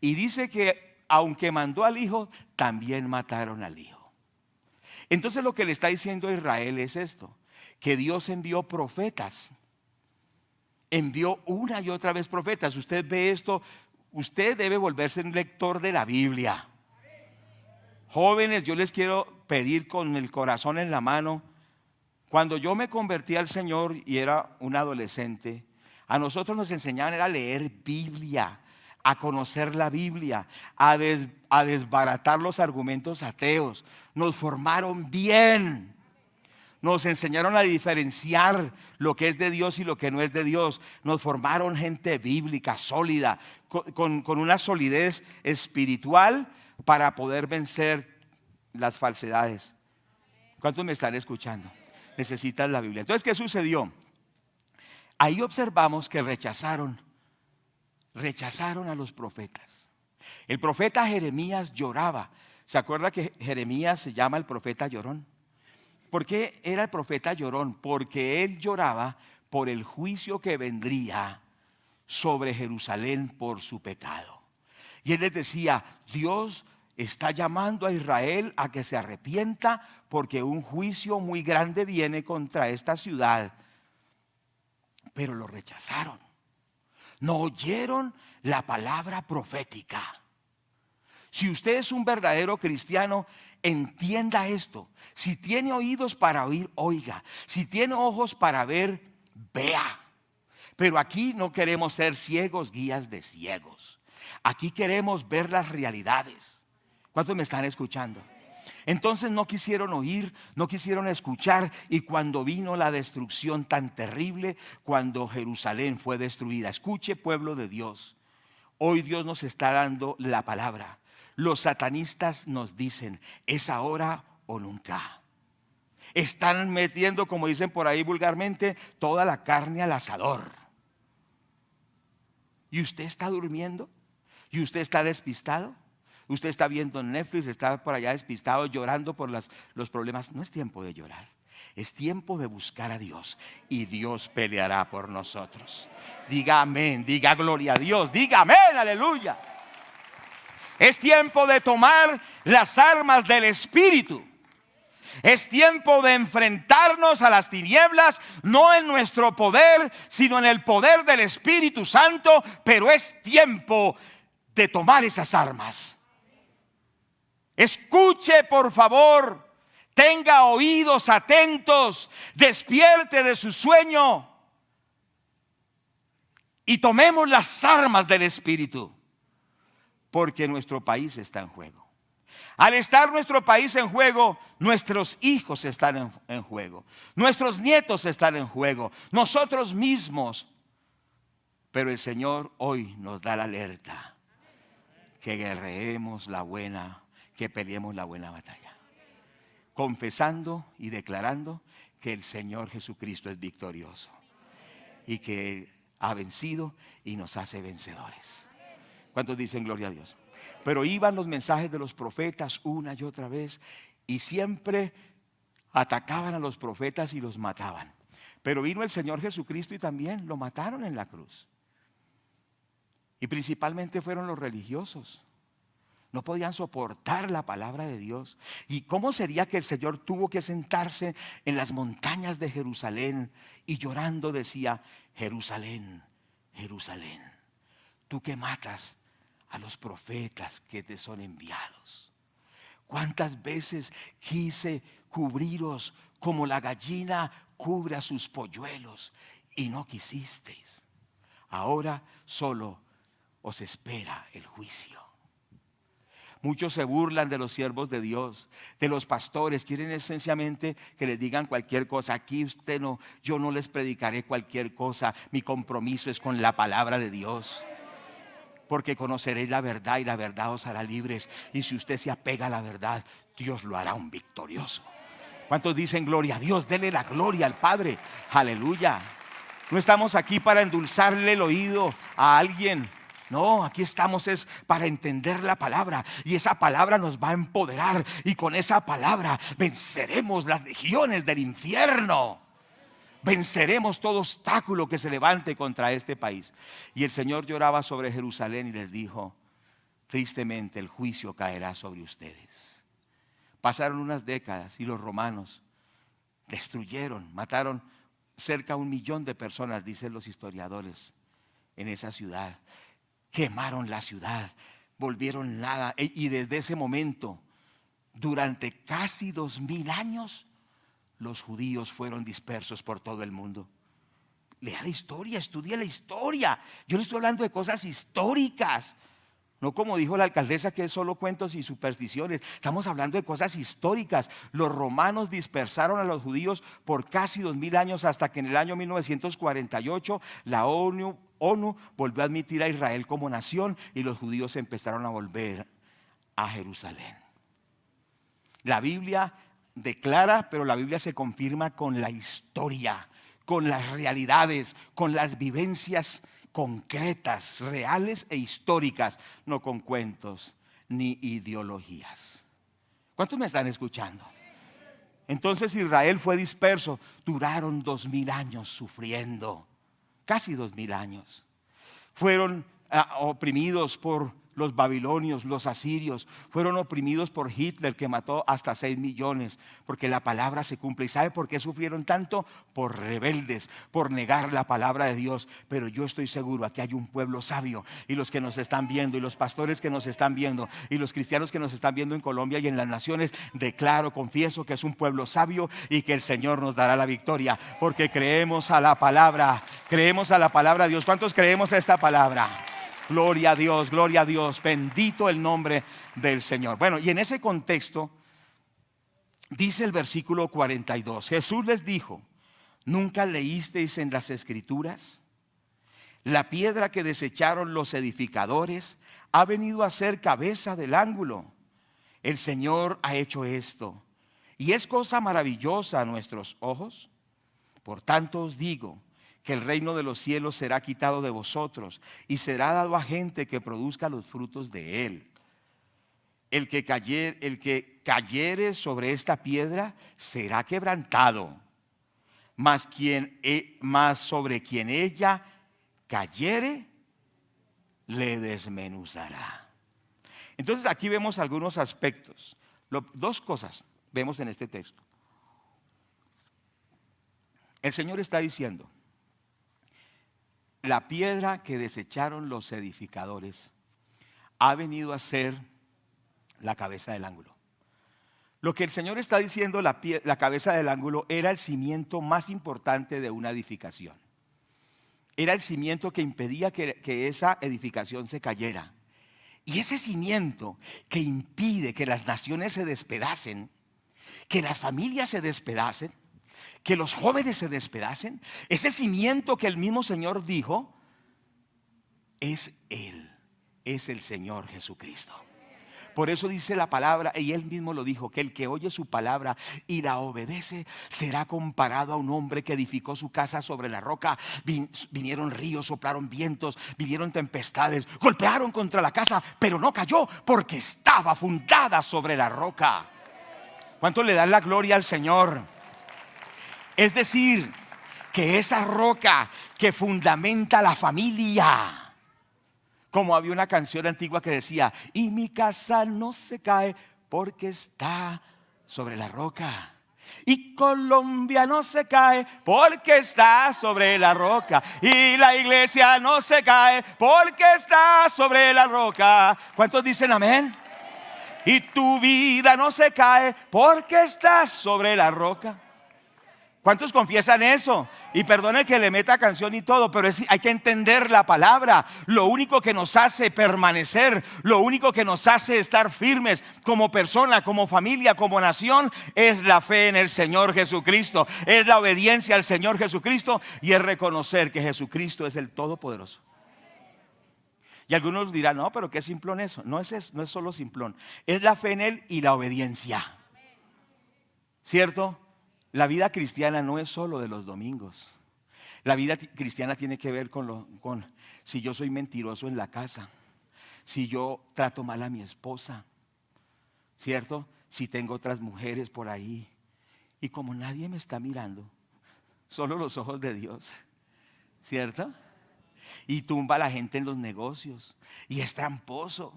Y dice que aunque mandó al hijo, también mataron al hijo. Entonces lo que le está diciendo a Israel es esto, que Dios envió profetas. Envió una y otra vez profetas. Usted ve esto, usted debe volverse un lector de la Biblia. Jóvenes, yo les quiero pedir con el corazón en la mano. Cuando yo me convertí al Señor y era un adolescente, a nosotros nos enseñaban a leer Biblia, a conocer la Biblia, a desbaratar los argumentos ateos. Nos formaron bien. Nos enseñaron a diferenciar lo que es de Dios y lo que no es de Dios. Nos formaron gente bíblica, sólida, con una solidez espiritual para poder vencer las falsedades. ¿Cuántos me están escuchando? Necesitan la Biblia. Entonces, ¿qué sucedió? Ahí observamos que rechazaron a los profetas. El profeta Jeremías lloraba. ¿Se acuerda que Jeremías se llama el profeta llorón? ¿Por qué era el profeta llorón? Porque él lloraba por el juicio que vendría sobre Jerusalén por su pecado. Y él les decía, Dios está llamando a Israel a que se arrepienta porque un juicio muy grande viene contra esta ciudad. Pero lo rechazaron. No oyeron la palabra profética. Si usted es un verdadero cristiano, entienda esto. Si tiene oídos para oír, oiga. Si tiene ojos para ver, vea. Pero aquí no queremos ser ciegos, guías de ciegos. Aquí queremos ver las realidades. ¿Cuántos me están escuchando? Entonces no quisieron oír, no quisieron escuchar, y cuando vino la destrucción tan terrible, cuando Jerusalén fue destruida. Escuche, pueblo de Dios, hoy Dios nos está dando la palabra. Los satanistas nos dicen, es ahora o nunca. Están metiendo, como dicen por ahí vulgarmente, toda la carne al asador. ¿Y usted está durmiendo? ¿Y usted está despistado? Usted está viendo Netflix, está por allá despistado, llorando por los problemas. No es tiempo de llorar, es tiempo de buscar a Dios, y Dios peleará por nosotros. Diga amén, diga gloria a Dios, diga amén, aleluya. Es tiempo de tomar las armas del Espíritu. Es tiempo de enfrentarnos a las tinieblas, no en nuestro poder, sino en el poder del Espíritu Santo. Pero es tiempo de tomar esas armas. Escuche, por favor, tenga oídos atentos, despierte de su sueño y tomemos las armas del Espíritu, porque nuestro país está en juego. Al estar nuestro país en juego, nuestros hijos están en juego, nuestros nietos están en juego, nosotros mismos. Pero el Señor hoy nos da la alerta, que guerreemos la buena, que peleemos la buena batalla, confesando y declarando que el Señor Jesucristo es victorioso y que ha vencido y nos hace vencedores. ¿Cuántos dicen gloria a Dios? Pero iban los mensajes de los profetas una y otra vez y siempre atacaban a los profetas y los mataban. Pero vino el Señor Jesucristo y también lo mataron en la cruz. Y principalmente fueron los religiosos. No podían soportar la palabra de Dios. ¿Y cómo sería que el Señor tuvo que sentarse en las montañas de Jerusalén y llorando decía: Jerusalén, Jerusalén, tú que matas a los profetas que te son enviados? ¿Cuántas veces quise cubriros como la gallina cubre a sus polluelos y no quisisteis? Ahora solo os espera el juicio. Muchos se burlan de los siervos de Dios, de los pastores. Quieren esencialmente que les digan cualquier cosa. Aquí usted no, yo no les predicaré cualquier cosa. Mi compromiso es con la palabra de Dios. Porque conoceréis la verdad y la verdad os hará libres. Y si usted se apega a la verdad, Dios lo hará un victorioso. ¿Cuántos dicen gloria a Dios? Denle la gloria al Padre. Aleluya. No estamos aquí para endulzarle el oído a alguien. No, aquí estamos es para entender la palabra, y esa palabra nos va a empoderar, y con esa palabra venceremos las legiones del infierno. Venceremos todo obstáculo que se levante contra este país. Y el Señor lloraba sobre Jerusalén y les dijo: tristemente el juicio caerá sobre ustedes. Pasaron unas décadas y los romanos destruyeron, mataron cerca de 1 millón de personas, dicen los historiadores, en esa ciudad. Quemaron la ciudad, volvieron nada. Y desde ese momento, durante casi 2000 años, los judíos fueron dispersos por todo el mundo. Lea la historia, estudie la historia. Yo le estoy hablando de cosas históricas. No como dijo la alcaldesa, que es solo cuentos y supersticiones. Estamos hablando de cosas históricas. Los romanos dispersaron a los judíos por casi 2000 años, hasta que en el año 1948 la ONU volvió a admitir a Israel como nación y los judíos empezaron a volver a Jerusalén. La Biblia declara, pero la Biblia se confirma con la historia, con las realidades, con las vivencias concretas, reales e históricas, no con cuentos ni ideologías. ¿Cuántos me están escuchando? Entonces Israel fue disperso, duraron 2000 años sufriendo, casi 2000 años. Fueron oprimidos por los babilonios, los asirios, fueron oprimidos por Hitler, que mató hasta 6 millones, porque la palabra se cumple. ¿Y sabe por qué sufrieron tanto? Por rebeldes, por negar la palabra de Dios. Pero yo estoy seguro, aquí hay un pueblo sabio, y los que nos están viendo, y los pastores que nos están viendo, y los cristianos que nos están viendo en Colombia y en las naciones, declaro, confieso que es un pueblo sabio y que el Señor nos dará la victoria, porque creemos a la palabra de Dios. ¿Cuántos creemos a esta palabra? Gloria a Dios, bendito el nombre del Señor. Bueno, y en ese contexto dice el versículo 42, Jesús les dijo: ¿nunca leísteis en las Escrituras? La piedra que desecharon los edificadores ha venido a ser cabeza del ángulo. El Señor ha hecho esto, y es cosa maravillosa a nuestros ojos. Por tanto os digo que el reino de los cielos será quitado de vosotros y será dado a gente que produzca los frutos de él. El que cayere sobre esta piedra será quebrantado, mas sobre quien ella cayere le desmenuzará. Entonces aquí vemos algunos aspectos. Dos cosas vemos en este texto. El Señor está diciendo: la piedra que desecharon los edificadores ha venido a ser la cabeza del ángulo. Lo que el Señor está diciendo, la cabeza del ángulo, era el cimiento más importante de una edificación. Era el cimiento que impedía que esa edificación se cayera. Y ese cimiento que impide que las naciones se despedacen, que las familias se despedacen, que los jóvenes se despedacen, ese cimiento que el mismo Señor dijo, es Él, es el Señor Jesucristo. Por eso dice la palabra, y Él mismo lo dijo, que el que oye su palabra y la obedece será comparado a un hombre que edificó su casa sobre la roca. Vinieron ríos, soplaron vientos, vinieron tempestades, golpearon contra la casa, pero no cayó porque estaba fundada sobre la roca. ¿Cuánto le dan la gloria al Señor? Es decir, que esa roca que fundamenta la familia, como había una canción antigua que decía, y mi casa no se cae porque está sobre la roca. Y Colombia no se cae porque está sobre la roca. Y la iglesia no se cae porque está sobre la roca. ¿Cuántos dicen amén? Y tu vida no se cae porque está sobre la roca. ¿Cuántos confiesan eso? Y perdone que le meta canción y todo, pero hay que entender la palabra. Lo único que nos hace permanecer, lo único que nos hace estar firmes como persona, como familia, como nación, es la fe en el Señor Jesucristo. Es la obediencia al Señor Jesucristo y es reconocer que Jesucristo es el Todopoderoso. Y algunos dirán, no, pero qué simplón eso. No es eso, no es solo simplón. Es la fe en Él y la obediencia. ¿Cierto? La vida cristiana no es solo de los domingos. La vida cristiana tiene que ver con si yo soy mentiroso en la casa, si yo trato mal a mi esposa, ¿cierto? Si tengo otras mujeres por ahí. Y como nadie me está mirando, solo los ojos de Dios, ¿cierto? Y tumba a la gente en los negocios, y es tramposo,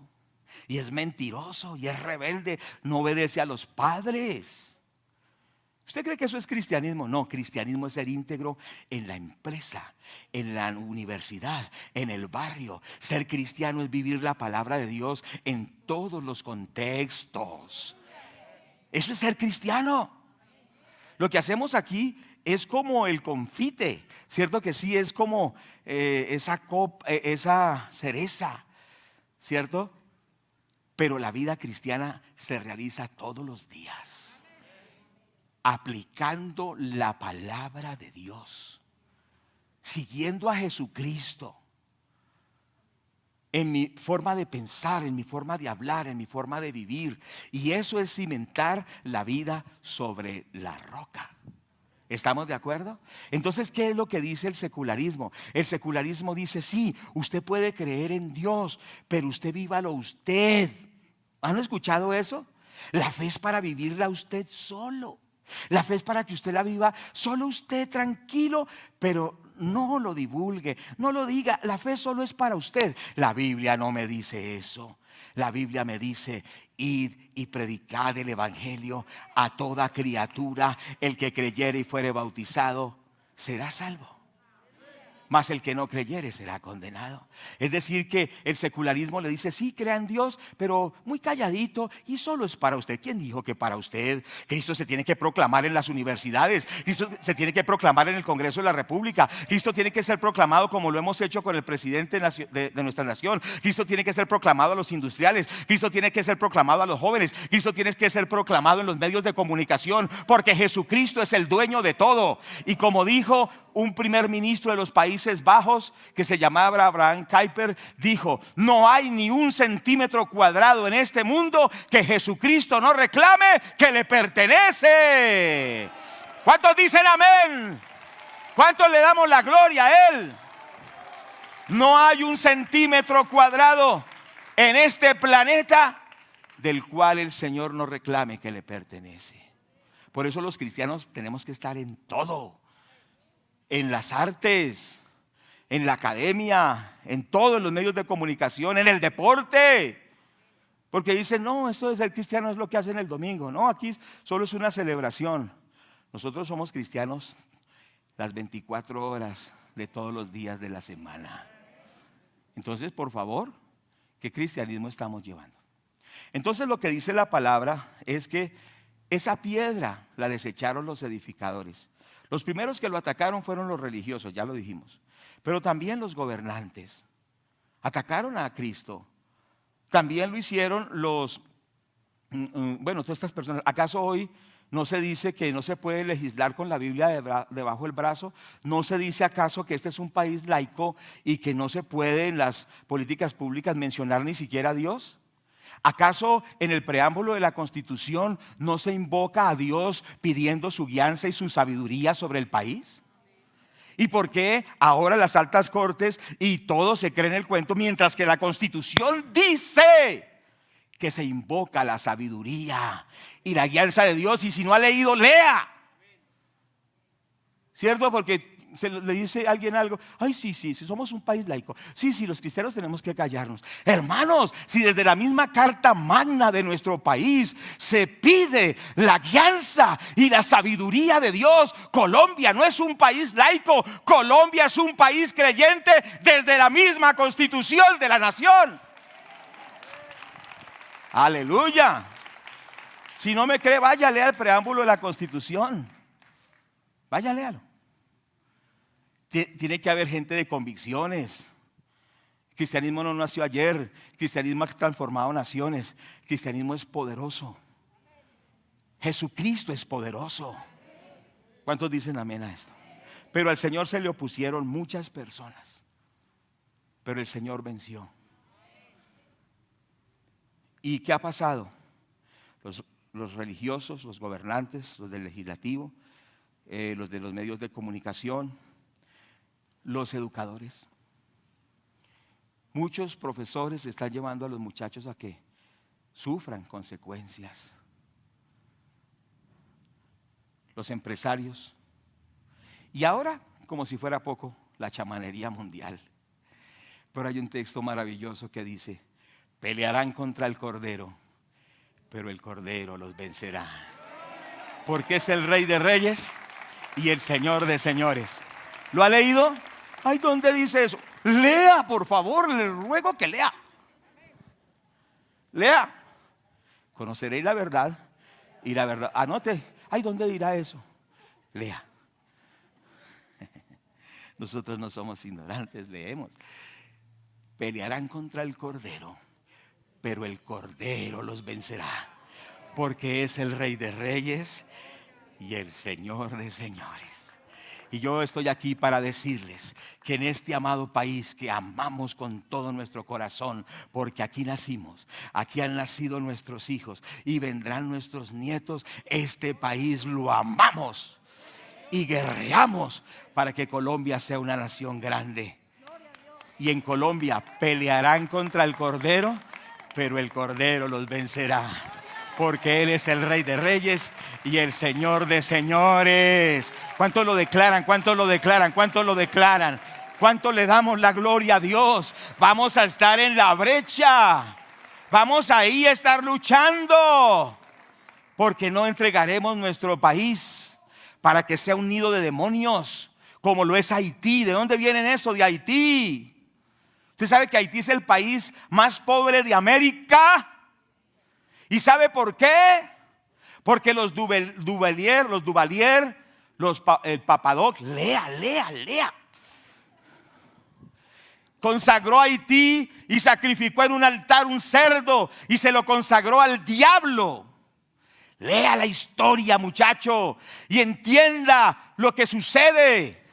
y es mentiroso, y es rebelde, no obedece a los padres. ¿Usted cree que eso es cristianismo? No, cristianismo es ser íntegro en la empresa, en la universidad, en el barrio. Ser cristiano es vivir la palabra de Dios en todos los contextos. Eso es ser cristiano. Lo que hacemos aquí es como el confite, ¿cierto que sí? Es como esa cereza, ¿cierto? Pero la vida cristiana se realiza todos los días, aplicando la palabra de Dios, siguiendo a Jesucristo en mi forma de pensar, en mi forma de hablar, en mi forma de vivir. Y eso es cimentar la vida sobre la roca. ¿Estamos de acuerdo? Entonces, ¿qué es lo que dice el secularismo? El secularismo dice, sí, usted puede creer en Dios, pero usted vívalo usted. ¿Han escuchado eso? La fe es para vivirla usted solo. La fe es para que usted la viva solo usted, tranquilo, pero no lo divulgue, no lo diga. La fe solo es para usted. La Biblia no me dice eso. La Biblia me dice, id y predicad el evangelio a toda criatura. El que creyere y fuere bautizado será salvo, mas el que no creyere será condenado. Es decir que el secularismo le dice, sí, crea en Dios, pero muy calladito y solo es para usted. ¿Quién dijo que para usted? Cristo se tiene que proclamar en las universidades, Cristo se tiene que proclamar en el Congreso de la República, Cristo tiene que ser proclamado como lo hemos hecho con el presidente de nuestra nación, Cristo tiene que ser proclamado a los industriales, Cristo tiene que ser proclamado a los jóvenes, Cristo tiene que ser proclamado en los medios de comunicación, porque Jesucristo es el dueño de todo. Y como dijo un primer ministro de los Países Bajos que se llamaba Abraham Kuyper, dijo, no hay ni un centímetro cuadrado en este mundo que Jesucristo no reclame que le pertenece. ¿Cuántos dicen amén? ¿Cuántos le damos la gloria a Él? No hay un centímetro cuadrado en este planeta del cual el Señor no reclame que le pertenece. Por eso los cristianos tenemos que estar en todo. En las artes, en la academia, en todos los medios de comunicación, en el deporte. Porque dicen, no, esto de ser cristiano es lo que hacen el domingo. No, aquí solo es una celebración. Nosotros somos cristianos las 24 horas de todos los días de la semana. Entonces, por favor, ¿qué cristianismo estamos llevando? Entonces lo que dice la palabra es que esa piedra la desecharon los edificadores. Los primeros que lo atacaron fueron los religiosos, ya lo dijimos. Pero también los gobernantes atacaron a Cristo, También lo hicieron bueno, todas estas personas. ¿Acaso hoy no se dice que no se puede legislar con la Biblia debajo del brazo? ¿No se dice acaso que este es un país laico y que no se puede en las políticas públicas mencionar ni siquiera a Dios? ¿Acaso en el preámbulo de la Constitución no se invoca a Dios pidiendo su guianza y su sabiduría sobre el país? ¿Y por qué ahora las altas cortes y todo se cree en el cuento mientras que la Constitución dice que se invoca la sabiduría y la guianza de Dios? Y si no ha leído, lea. ¿Cierto? Porque le dice a alguien algo: ay, sí, somos un país laico. Sí, los cristianos tenemos que callarnos. Hermanos, si desde la misma carta magna de nuestro país se pide la guianza y la sabiduría de Dios, Colombia no es un país laico. Colombia es un país creyente desde la misma Constitución de la nación. Aleluya. Si no me cree, vaya a leer el preámbulo de la Constitución. Vaya a leerlo. Tiene que haber gente de convicciones. El cristianismo no nació ayer. El cristianismo ha transformado naciones. El cristianismo es poderoso. Jesucristo es poderoso. ¿Cuántos dicen amén a esto? Pero al Señor se le opusieron muchas personas, pero el Señor venció. ¿Y qué ha pasado? Los religiosos, los gobernantes, los del legislativo, los de los medios de comunicación, los educadores, muchos profesores están llevando a los muchachos a que sufran consecuencias. Los empresarios. Y ahora, como si fuera poco, la chamanería mundial. Pero hay un texto maravilloso que dice: pelearán contra el Cordero, pero el Cordero los vencerá. Porque es el Rey de Reyes y el Señor de Señores. ¿Lo ha leído? Ay, ¿dónde dice eso? Lea, por favor, le ruego que lea. Lea. Conoceréis la verdad y la verdad. Anote. Ay, ¿dónde dirá eso? Lea. Nosotros no somos ignorantes, leemos. Pelearán contra el Cordero, pero el Cordero los vencerá, porque es el Rey de Reyes y el Señor de Señores. Y yo estoy aquí para decirles que en este amado país que amamos con todo nuestro corazón, porque aquí nacimos, aquí han nacido nuestros hijos y vendrán nuestros nietos, este país lo amamos y guerreamos para que Colombia sea una nación grande. Y en Colombia pelearán contra el Cordero, pero el Cordero los vencerá. Porque Él es el Rey de Reyes y el Señor de Señores. ¿Cuántos lo declaran? ¿Cuántos lo declaran? ¿Cuántos lo declaran? ¿Cuánto le damos la gloria a Dios? Vamos a estar en la brecha. Vamos ahí a estar luchando. Porque no entregaremos nuestro país para que sea un nido de demonios, como lo es Haití. ¿De dónde vienen eso? De Haití. Usted sabe que Haití es el país más pobre de América. ¿Y sabe por qué? Porque los Duvalier, el Papadoc, lea. Consagró a Haití y sacrificó en un altar un cerdo y se lo consagró al diablo. Lea la historia, muchacho, y entienda lo que sucede.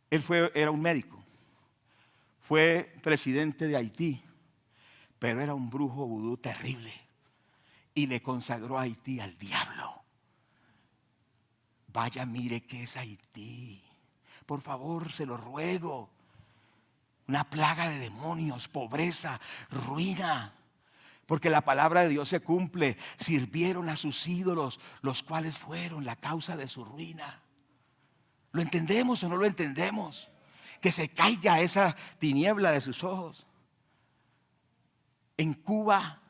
Era un médico, fue presidente de Haití, pero era un brujo vudú terrible y le consagró a Haití al diablo. Vaya, mire qué es Haití, por favor, se lo ruego. Una plaga de demonios, pobreza, ruina. Porque la palabra de Dios se cumple. Sirvieron a sus ídolos, los cuales fueron la causa de su ruina. ¿Lo entendemos o no lo entendemos? Que se caiga esa tiniebla de sus ojos. En Cuba,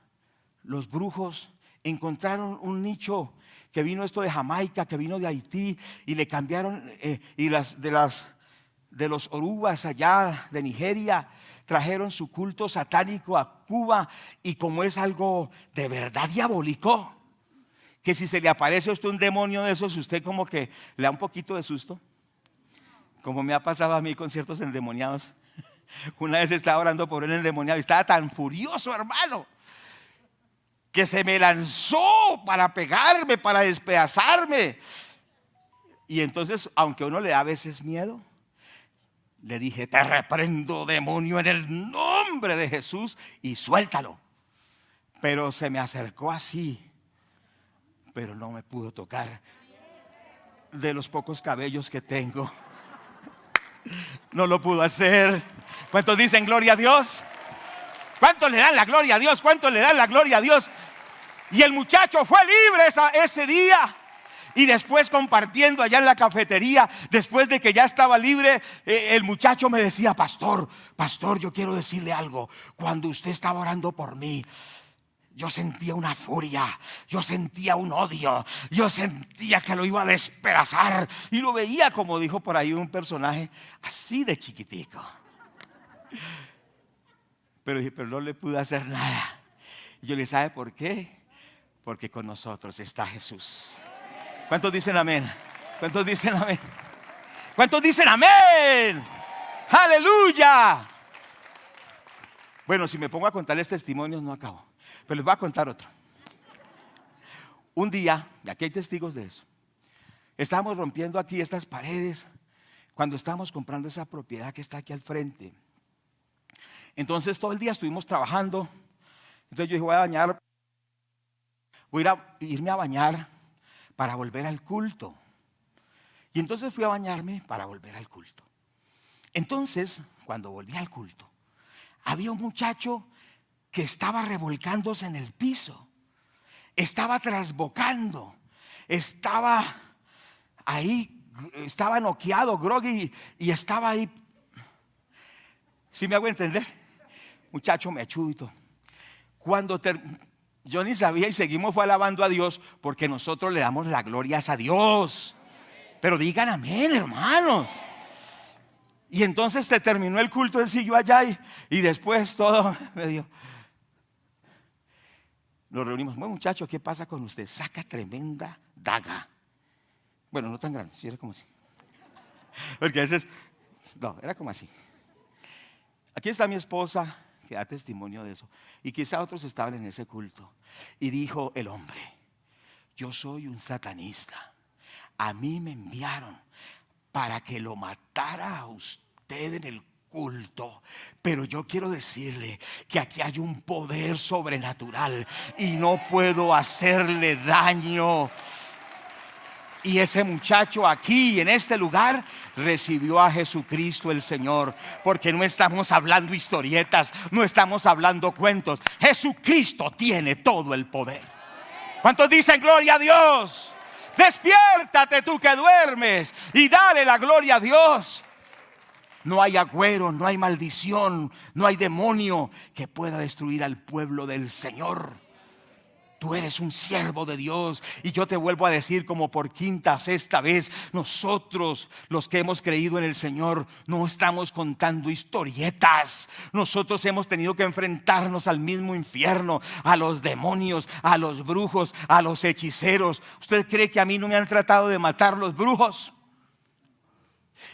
los brujos encontraron un nicho que vino esto de Jamaica, que vino de Haití, y le cambiaron, y de los orubas allá de Nigeria, trajeron su culto satánico a Cuba, y como es algo de verdad diabólico, que si se le aparece a usted un demonio de esos, usted como que le da un poquito de susto, como me ha pasado a mí con ciertos endemoniados. Una vez estaba orando por un endemoniado y estaba tan furioso, hermano, que se me lanzó para pegarme, para despedazarme. Y entonces, aunque a uno le da a veces miedo, le dije: te reprendo, demonio, en el nombre de Jesús, y suéltalo. Pero se me acercó así, pero no me pudo tocar. De los pocos cabellos que tengo, no lo pudo hacer. ¿Cuántos dicen gloria a Dios? ¿Cuántos le dan la gloria a Dios? ¿Cuántos le dan la gloria a Dios? Y el muchacho fue libre ese día. Y después, compartiendo allá en la cafetería, después de que ya estaba libre, el muchacho me decía: pastor, yo quiero decirle algo. Cuando usted estaba orando por mí, yo sentía una furia, yo sentía un odio, yo sentía que lo iba a despedazar. Y lo veía, como dijo por ahí un personaje, así de chiquitico. Pero dije: pero no le pude hacer nada. Y yo le dije: ¿sabe por qué? Porque con nosotros está Jesús. ¿Cuántos dicen amén? ¿Cuántos dicen amén? ¿Cuántos dicen amén? ¡Aleluya! Bueno, si me pongo a contarles testimonios no acabo, pero les voy a contar otro. Un día, y aquí hay testigos de eso, estábamos rompiendo aquí estas paredes cuando estábamos comprando esa propiedad que está aquí al frente. Entonces todo el día estuvimos trabajando. Entonces yo dije: voy a irme a bañar para volver al culto. Y entonces fui a bañarme para volver al culto. Entonces, cuando volví al culto, había un muchacho que estaba revolcándose en el piso, estaba trasbocando, estaba ahí, estaba noqueado, groggy, y estaba ahí. ¿Sí me hago entender? Muchacho mechudo. Yo ni sabía, y seguimos fue alabando a Dios, porque nosotros le damos las glorias a Dios. Pero digan amén, hermanos. Y entonces se terminó el culto, él siguió allá y después todo me dio. Nos reunimos: bueno, muchacho, ¿qué pasa con usted? Saca tremenda daga. Bueno, no tan grande, sí, era como así. Porque a veces, no, era como así. Aquí está mi esposa, que da testimonio de eso. Y quizá otros estaban en ese culto. Y dijo el hombre: yo soy un satanista. A mí me enviaron para que lo matara a usted en el culto. Pero yo quiero decirle que aquí hay un poder sobrenatural y no puedo hacerle daño. Y ese muchacho aquí en este lugar recibió a Jesucristo el Señor, porque no estamos hablando historietas, no estamos hablando cuentos. Jesucristo tiene todo el poder. ¿Cuántos dicen gloria a Dios? Despiértate tú que duermes y dale la gloria a Dios. No hay agüero, no hay maldición, no hay demonio que pueda destruir al pueblo del Señor. Tú eres un siervo de Dios. Y yo te vuelvo a decir, como por quinta, sexta vez, nosotros los que hemos creído en el Señor no estamos contando historietas. Nosotros hemos tenido que enfrentarnos al mismo infierno, a los demonios, a los brujos, a los hechiceros. ¿Usted cree que a mí no me han tratado de matar los brujos?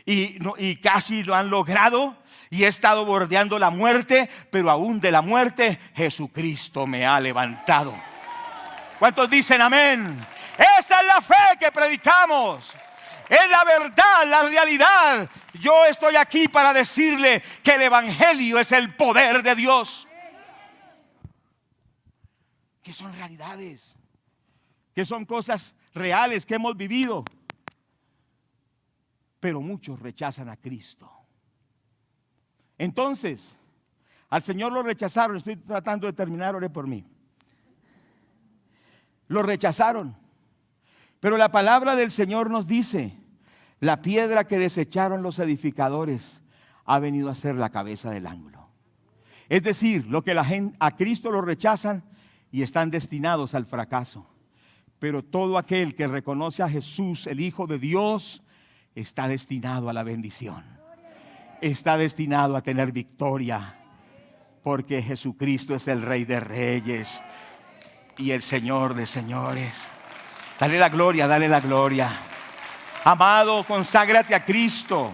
Y casi lo han logrado. Y he estado bordeando la muerte, pero aún de la muerte Jesucristo me ha levantado. ¿Cuántos dicen amén? Esa es la fe que predicamos. Es la verdad, la realidad. Yo estoy aquí para decirle que el evangelio es el poder de Dios. Que son realidades, que son cosas reales que hemos vivido. Pero muchos rechazan a Cristo. Entonces, al Señor lo rechazaron. Estoy tratando de terminar, ore por mí. Lo rechazaron. Pero la palabra del Señor nos dice: la piedra que desecharon los edificadores ha venido a ser la cabeza del ángulo. Es decir, lo que a Cristo lo rechazan y están destinados al fracaso. Pero todo aquel que reconoce a Jesús, el Hijo de Dios, está destinado a la bendición. Está destinado a tener victoria, porque Jesucristo es el Rey de Reyes y el Señor de señores. Dale la gloria, dale la gloria. Amado, conságrate a Cristo.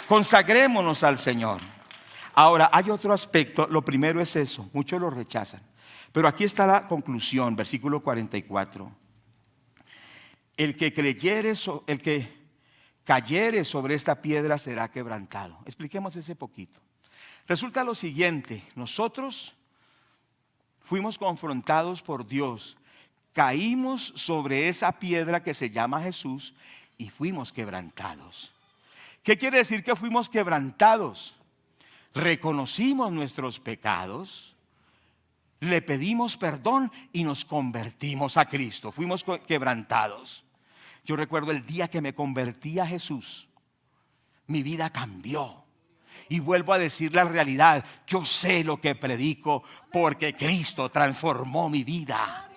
Consagrémonos al Señor. Ahora, hay otro aspecto. Lo primero es eso, muchos lo rechazan. Pero aquí está la conclusión, versículo 44. El que cayere sobre esta piedra será quebrantado. Expliquemos ese poquito. Resulta lo siguiente, nosotros fuimos confrontados por Dios, caímos sobre esa piedra que se llama Jesús y fuimos quebrantados. ¿Qué quiere decir que fuimos quebrantados? Reconocimos nuestros pecados, le pedimos perdón y nos convertimos a Cristo. Fuimos quebrantados. Yo recuerdo el día que me convertí a Jesús, mi vida cambió. Y vuelvo a decir la realidad, yo sé lo que predico porque Cristo transformó mi vida.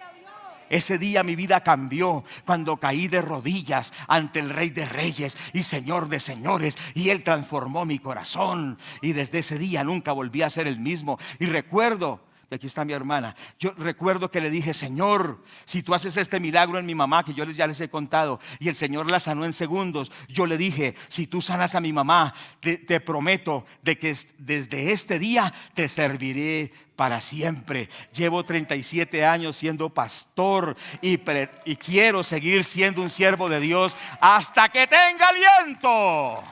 Ese día mi vida cambió cuando caí de rodillas ante el Rey de Reyes y Señor de Señores, y Él transformó mi corazón, y desde ese día nunca volví a ser el mismo. Y recuerdo, y aquí está mi hermana, yo recuerdo que le dije: Señor, si tú haces este milagro en mi mamá, que ya les he contado, y el Señor la sanó en segundos, yo le dije: si tú sanas a mi mamá, te prometo de que desde este día te serviré para siempre. Llevo 37 años siendo pastor y quiero seguir siendo un siervo de Dios hasta que tenga aliento.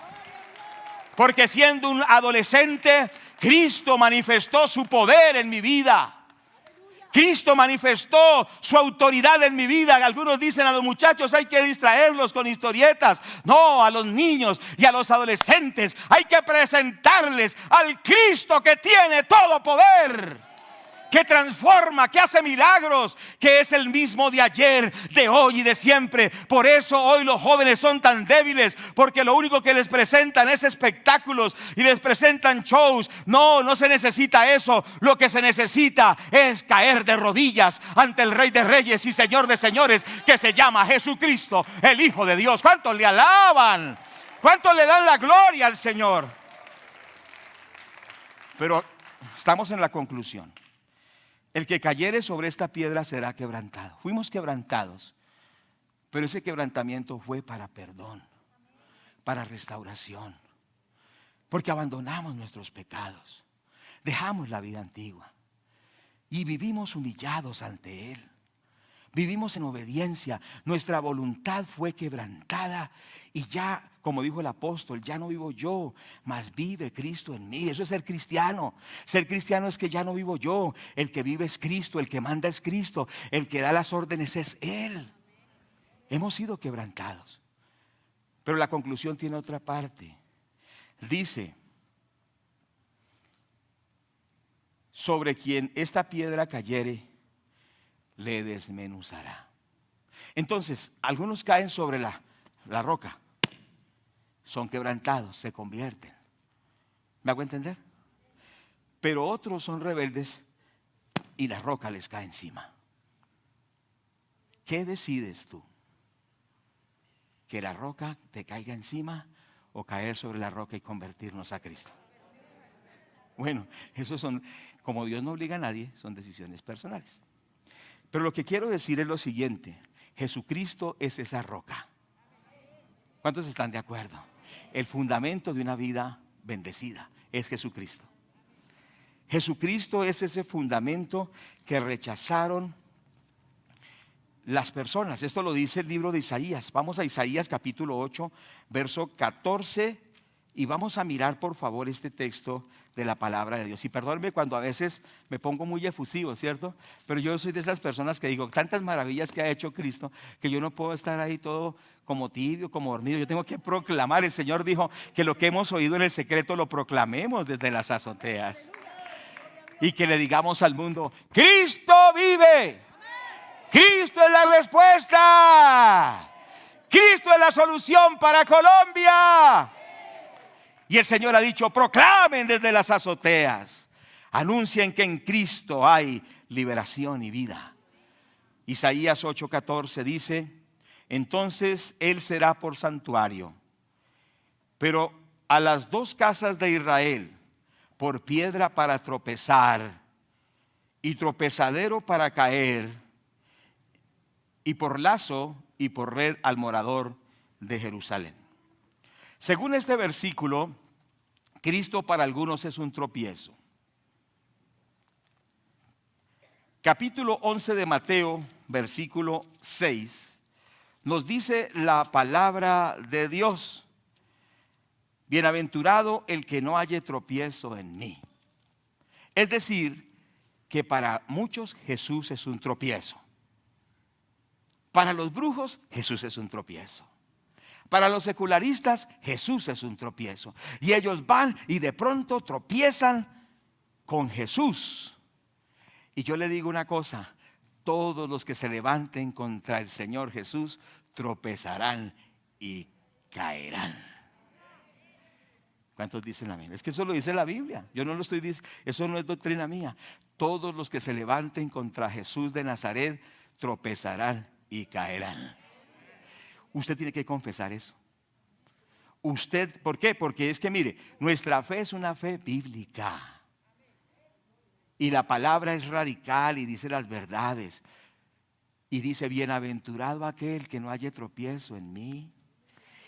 Porque siendo un adolescente, Cristo manifestó su poder en mi vida. Cristo manifestó su autoridad en mi vida. Algunos dicen: a los muchachos hay que distraerlos con historietas. No, a los niños y a los adolescentes hay que presentarles al Cristo que tiene todo poder, que transforma, que hace milagros, que es el mismo de ayer, de hoy y de siempre. Por eso hoy los jóvenes son tan débiles, porque lo único que les presentan es espectáculos y les presentan shows. No se necesita eso. Lo que se necesita es caer de rodillas ante el Rey de Reyes y Señor de Señores, que se llama Jesucristo, el Hijo de Dios. ¿Cuántos le alaban? ¿Cuántos le dan la gloria al Señor? Pero estamos en la conclusión. El que cayere sobre esta piedra será quebrantado. Fuimos quebrantados, pero ese quebrantamiento fue para perdón, para restauración, porque abandonamos nuestros pecados, dejamos la vida antigua y vivimos humillados ante Él. Vivimos en obediencia, nuestra voluntad fue quebrantada y ya, como dijo el apóstol, ya no vivo yo, mas vive Cristo en mí. Eso es ser cristiano. Ser cristiano es que ya no vivo yo, el que vive es Cristo, el que manda es Cristo, el que da las órdenes es Él. Hemos sido quebrantados. Pero la conclusión tiene otra parte. Dice: sobre quien esta piedra cayere, le desmenuzará. Entonces, algunos caen sobre la roca, son quebrantados, se convierten. ¿Me hago entender? Pero otros son rebeldes y la roca les cae encima. ¿Qué decides tú? ¿Que la roca te caiga encima o caer sobre la roca y convertirnos a Cristo? Bueno, esos son, como Dios no obliga a nadie, son decisiones personales. Pero lo que quiero decir es lo siguiente: Jesucristo es esa roca. ¿Cuántos están de acuerdo? El fundamento de una vida bendecida es Jesucristo. Jesucristo es ese fundamento que rechazaron las personas. Esto lo dice el libro de Isaías. Vamos a Isaías capítulo 8, verso 14. Y vamos a mirar, por favor, este texto de la palabra de Dios. Y perdónenme cuando a veces me pongo muy efusivo, ¿cierto? Pero yo soy de esas personas que digo tantas maravillas que ha hecho Cristo, que yo no puedo estar ahí todo como tibio, como dormido. Yo tengo que proclamar. El Señor dijo que lo que hemos oído en el secreto lo proclamemos desde las azoteas. Y que le digamos al mundo: Cristo vive. Cristo es la respuesta. Cristo es la solución para Colombia. Y el Señor ha dicho: proclamen desde las azoteas, anuncien que en Cristo hay liberación y vida. Isaías 8:14 dice: entonces Él será por santuario, pero a las dos casas de Israel por piedra para tropezar y tropezadero para caer, y por lazo y por red al morador de Jerusalén. Según este versículo, Cristo para algunos es un tropiezo. Capítulo 11 de Mateo, versículo 6, nos dice la palabra de Dios: bienaventurado el que no halle tropiezo en mí. Es decir, que para muchos Jesús es un tropiezo. Para los brujos, Jesús es un tropiezo. Para los secularistas, Jesús es un tropiezo. Y ellos van y de pronto tropiezan con Jesús. Y yo le digo una cosa: todos los que se levanten contra el Señor Jesús tropezarán y caerán. ¿Cuántos dicen amén? Es que eso lo dice la Biblia. Yo no lo estoy diciendo, eso no es doctrina mía. Todos los que se levanten contra Jesús de Nazaret tropezarán y caerán. Usted tiene que confesar eso. Usted, ¿por qué? Porque es que mire, nuestra fe es una fe bíblica. Y la palabra es radical y dice las verdades. Y dice: bienaventurado aquel que no haya tropiezo en mí.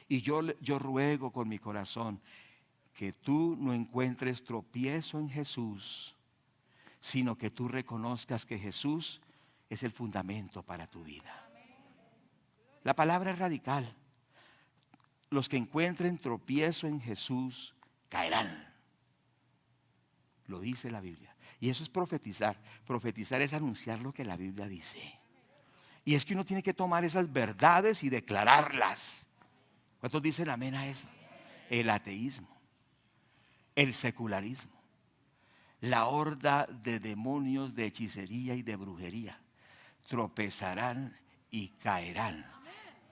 Y yo ruego con mi corazón que tú no encuentres tropiezo en Jesús, sino que tú reconozcas que Jesús es el fundamento para tu vida. La palabra es radical. Los que encuentren tropiezo en Jesús caerán. Lo dice la Biblia. Y eso es profetizar. Profetizar es anunciar lo que la Biblia dice. Y es que uno tiene que tomar esas verdades y declararlas. ¿Cuántos dicen amén a esto? El ateísmo, el secularismo, la horda de demonios, de hechicería y de brujería tropezarán y caerán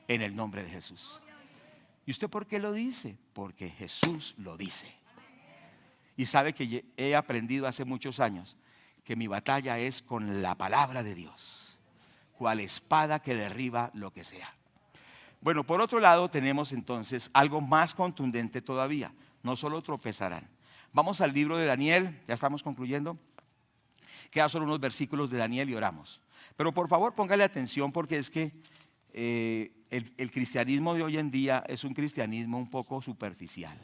en el nombre de Jesús. ¿Y usted por qué lo dice? Porque Jesús lo dice. Y sabe que he aprendido hace muchos años que mi batalla es con la palabra de Dios, cual espada que derriba lo que sea. Bueno, por otro lado tenemos entonces algo más contundente todavía. No solo tropezarán. Vamos al libro de Daniel, ya estamos concluyendo. Quedan solo unos versículos de Daniel y oramos. Pero por favor póngale atención, porque es que el cristianismo de hoy en día es un cristianismo un poco superficial.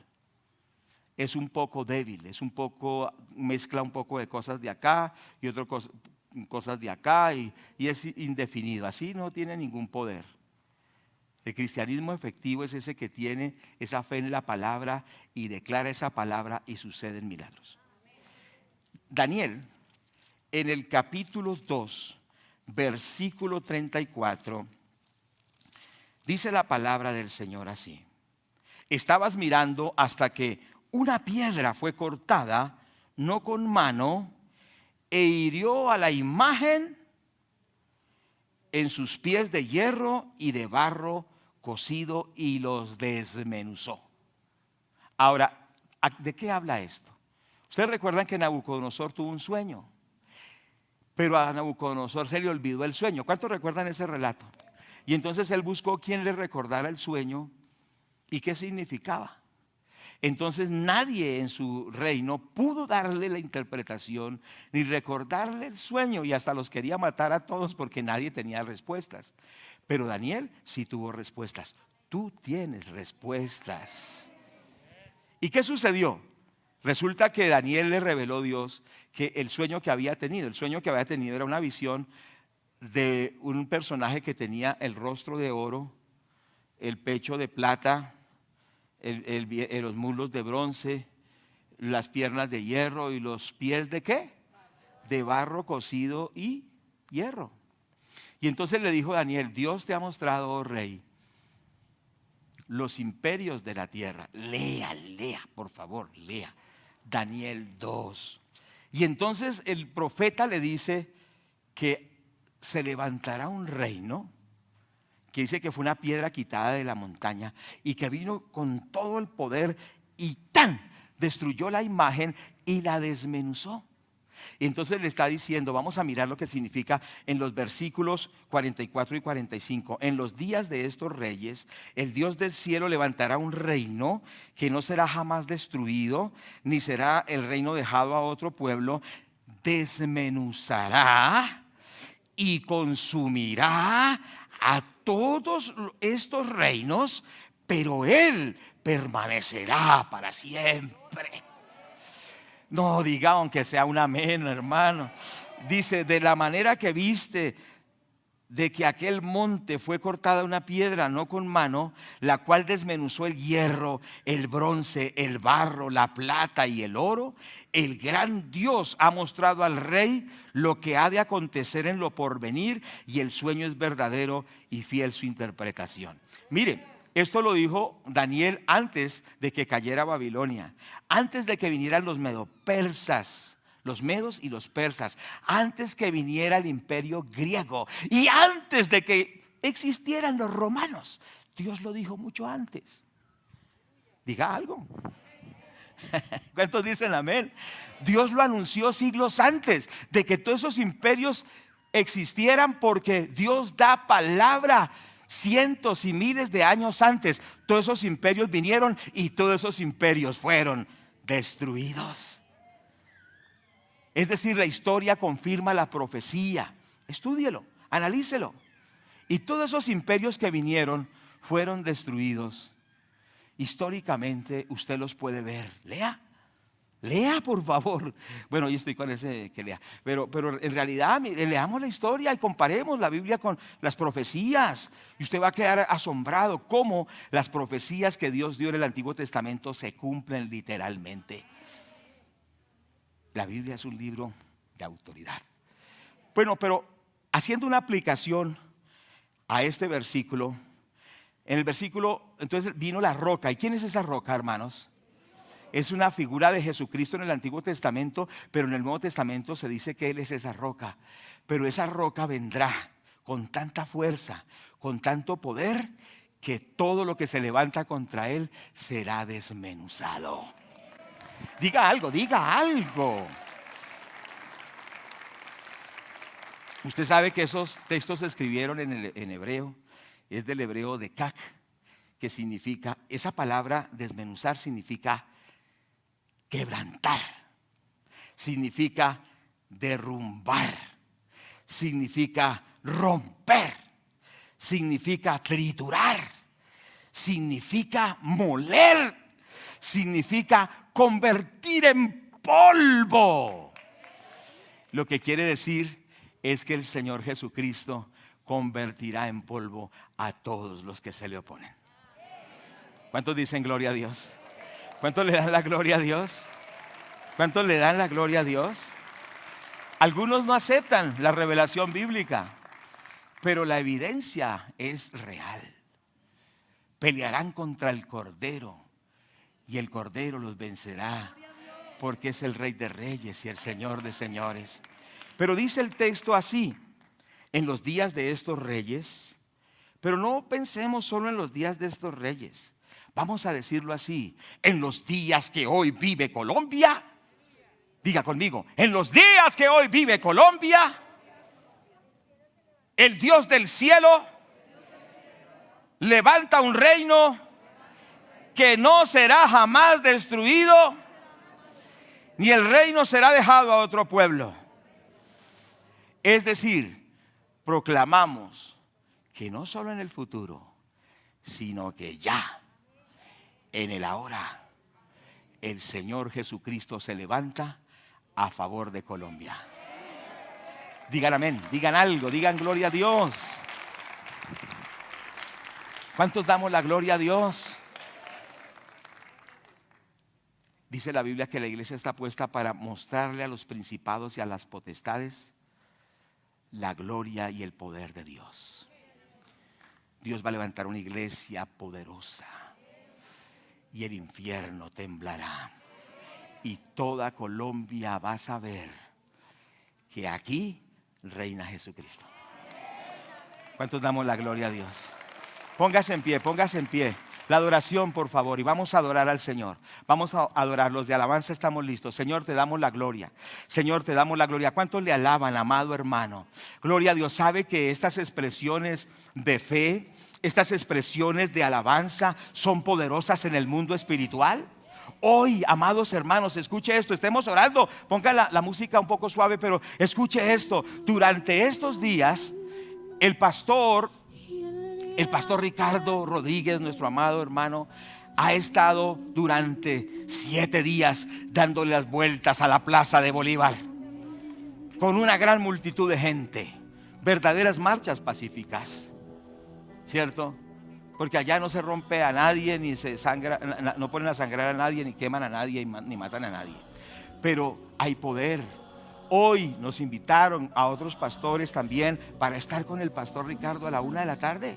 Es un poco débil, es un poco, mezcla un poco de cosas de acá y otras cosas de acá y es indefinido. Así no tiene ningún poder. El cristianismo efectivo es ese que tiene esa fe en la palabra y declara esa palabra y suceden milagros. Daniel, en el capítulo 2, versículo 34, dice la palabra del Señor así: estabas mirando hasta que una piedra fue cortada, no con mano, e hirió a la imagen en sus pies de hierro y de barro cocido y los desmenuzó. Ahora, ¿de qué habla esto? Ustedes recuerdan que Nabucodonosor tuvo un sueño, pero a Nabucodonosor se le olvidó el sueño. ¿Cuántos recuerdan ese relato? Y entonces él buscó quien le recordara el sueño y qué significaba. Entonces nadie en su reino pudo darle la interpretación ni recordarle el sueño, y hasta los quería matar a todos porque nadie tenía respuestas. Pero Daniel sí tuvo respuestas. Tú tienes respuestas. ¿Y qué sucedió? Resulta que Daniel le reveló a Dios que el sueño que había tenido era una visión de un personaje que tenía el rostro de oro, el pecho de plata, los muslos de bronce, las piernas de hierro y los pies de ¿qué? De barro cocido y hierro. Y entonces le dijo Daniel: Dios te ha mostrado, oh rey, los imperios de la tierra. Lea, por favor, lea Daniel 2. Y entonces el profeta le dice que se levantará un reino, que dice que fue una piedra quitada de la montaña y que vino con todo el poder y destruyó la imagen y la desmenuzó. Y entonces le está diciendo, vamos a mirar lo que significa en los versículos 44 y 45. En los días de estos reyes, el Dios del cielo levantará un reino que no será jamás destruido, ni será el reino dejado a otro pueblo. Desmenuzará y consumirá a todos estos reinos pero Él permanecerá para siempre. No, diga aunque sea un amén, hermano. Dice, de la manera que viste de que aquel monte fue cortada una piedra, no con mano, la cual desmenuzó el hierro, el bronce, el barro, la plata y el oro, el gran Dios ha mostrado al rey lo que ha de acontecer en lo porvenir, y el sueño es verdadero y fiel su interpretación. Mire, esto lo dijo Daniel antes de que cayera Babilonia, antes de que vinieran los medopersas, los medos y los persas, antes que viniera el imperio griego y antes de que existieran los romanos. Dios lo dijo mucho antes. Diga algo. ¿Cuántos dicen amén? Dios lo anunció siglos antes de que todos esos imperios existieran, porque Dios da palabra cientos y miles de años antes. Todos esos imperios vinieron y todos esos imperios fueron destruidos. Es decir, la historia confirma la profecía. Estúdielo, analícelo. Y todos esos imperios que vinieron fueron destruidos. Históricamente usted los puede ver. Lea por favor. Bueno, yo estoy con ese que lea. Pero en realidad, leamos la historia y comparemos la Biblia con las profecías. Y usted va a quedar asombrado cómo las profecías que Dios dio en el Antiguo Testamento se cumplen literalmente. La Biblia es un libro de autoridad. Bueno, pero haciendo una aplicación a este versículo, en el versículo, entonces vino la roca. ¿Y quién es esa roca, hermanos? Es una figura de Jesucristo en el Antiguo Testamento, pero en el Nuevo Testamento se dice que Él es esa roca. Pero esa roca vendrá con tanta fuerza, con tanto poder, que todo lo que se levanta contra Él será desmenuzado. Diga algo, diga algo. Usted sabe que esos textos se escribieron en hebreo. Es del hebreo de kak, que significa, esa palabra desmenuzar significa quebrantar, significa derrumbar, significa romper, significa triturar, significa moler, significa convertir en polvo. Lo que quiere decir es que el Señor Jesucristo convertirá en polvo a todos los que se le oponen. ¿Cuántos dicen gloria a Dios? ¿Cuántos le dan la gloria a Dios? ¿Cuántos le dan la gloria a Dios? Algunos no aceptan la revelación bíblica, pero la evidencia es real. Pelearán contra el Cordero y el Cordero los vencerá, porque es el Rey de Reyes y el Señor de Señores. Pero dice el texto así: en los días de estos reyes. Pero no pensemos solo en los días de estos reyes. Vamos a decirlo así: en los días que hoy vive Colombia. Diga conmigo: en los días que hoy vive Colombia, el Dios del cielo levanta un reino que no será jamás destruido, ni el reino será dejado a otro pueblo. Es decir, proclamamos que no solo en el futuro, sino que ya, en el ahora, el Señor Jesucristo se levanta a favor de Colombia. Digan amén, digan algo, digan gloria a Dios. ¿Cuántos damos la gloria a Dios? Dice la Biblia que la iglesia está puesta para mostrarle a los principados y a las potestades la gloria y el poder de Dios. Dios va a levantar una iglesia poderosa y el infierno temblará. Y toda Colombia va a saber que aquí reina Jesucristo. ¿Cuántos damos la gloria a Dios? Póngase en pie, póngase en pie. La adoración, por favor, y vamos a adorar al Señor. Vamos a adorar. Los de alabanza estamos listos. Señor, te damos la gloria. Señor, te damos la gloria. ¿Cuántos le alaban, amado hermano? Gloria a Dios. ¿Sabe que estas expresiones de fe, estas expresiones de alabanza son poderosas en el mundo espiritual? Hoy, amados hermanos, escuche esto. Estemos orando. Ponga la música un poco suave, pero escuche esto. Durante estos días, el pastor El pastor Ricardo Rodríguez, nuestro amado hermano, ha estado durante 7 días dándole las vueltas a la plaza de Bolívar con una gran multitud de gente, verdaderas marchas pacíficas, ¿cierto? Porque allá no se rompe a nadie, ni se sangra, no ponen a sangrar a nadie, ni queman a nadie, ni matan a nadie. Pero hay poder. Hoy nos invitaron a otros pastores también para estar con el pastor Ricardo a la 1 de la tarde,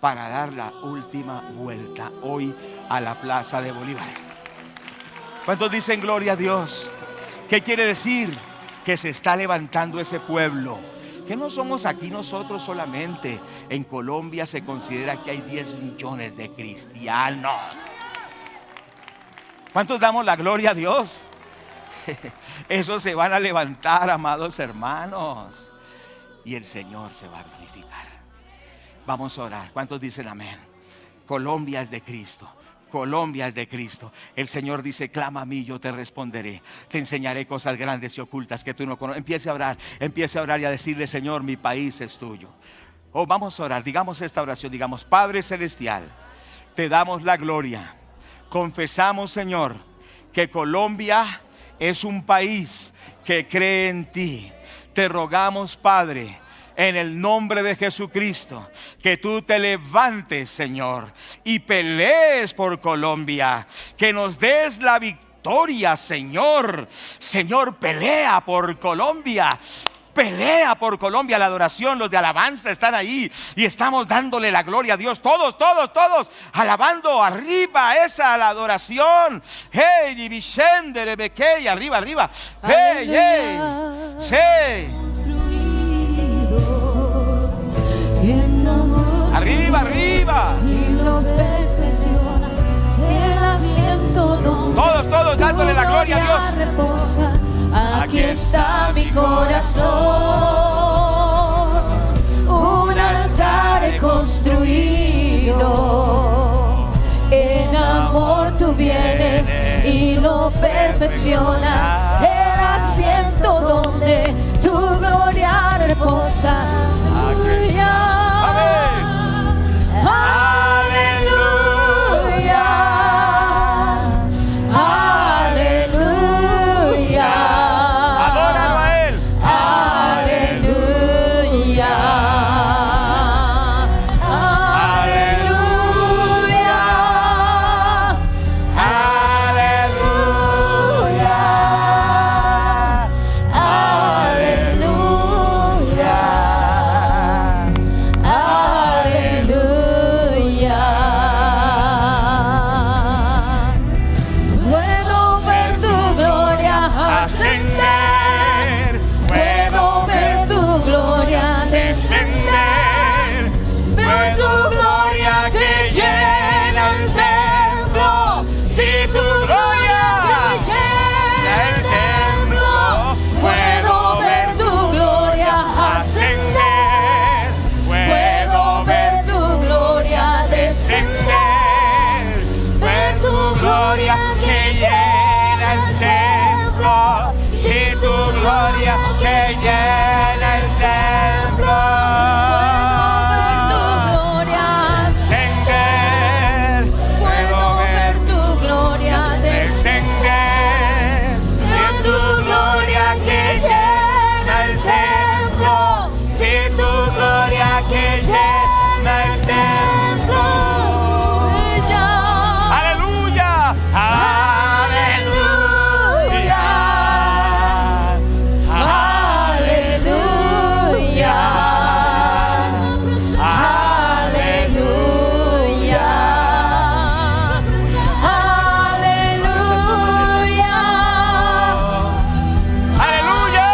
para dar la última vuelta hoy a la plaza de Bolívar. ¿Cuántos dicen gloria a Dios? ¿Qué quiere decir? Que se está levantando ese pueblo. Que no somos aquí nosotros solamente. En Colombia se considera que hay 10 millones de cristianos. ¿Cuántos damos la gloria a Dios? Esos se van a levantar, amados hermanos, y el Señor se va a glorificar. Vamos a orar. ¿Cuántos dicen amén? Colombia es de Cristo. Colombia es de Cristo. El Señor dice: clama a mí, yo te responderé. Te enseñaré cosas grandes y ocultas que tú no conoces. Empiece a orar y a decirle: Señor, mi país es tuyo. Oh, vamos a orar. Digamos esta oración. Digamos: Padre Celestial, te damos la gloria. Confesamos, Señor, que Colombia es un país que cree en ti. Te rogamos, Padre, en el nombre de Jesucristo, que tú te levantes, Señor, y pelees por Colombia, que nos des la victoria, Señor. Señor, pelea por Colombia. Pelea por Colombia. La adoración, los de alabanza están ahí y estamos dándole la gloria a Dios. Todos alabando arriba esa la adoración. Hey, Vicente de Bequey, arriba. Hey, hey. Sí. Arriba. Y los perfeccionas el asiento donde todos dándole la gloria a Dios. Reposa. Aquí está mi corazón, un altar he construido. En amor tú vienes y lo perfeccionas, el asiento donde tu gloria reposa. Aleluya. Amén.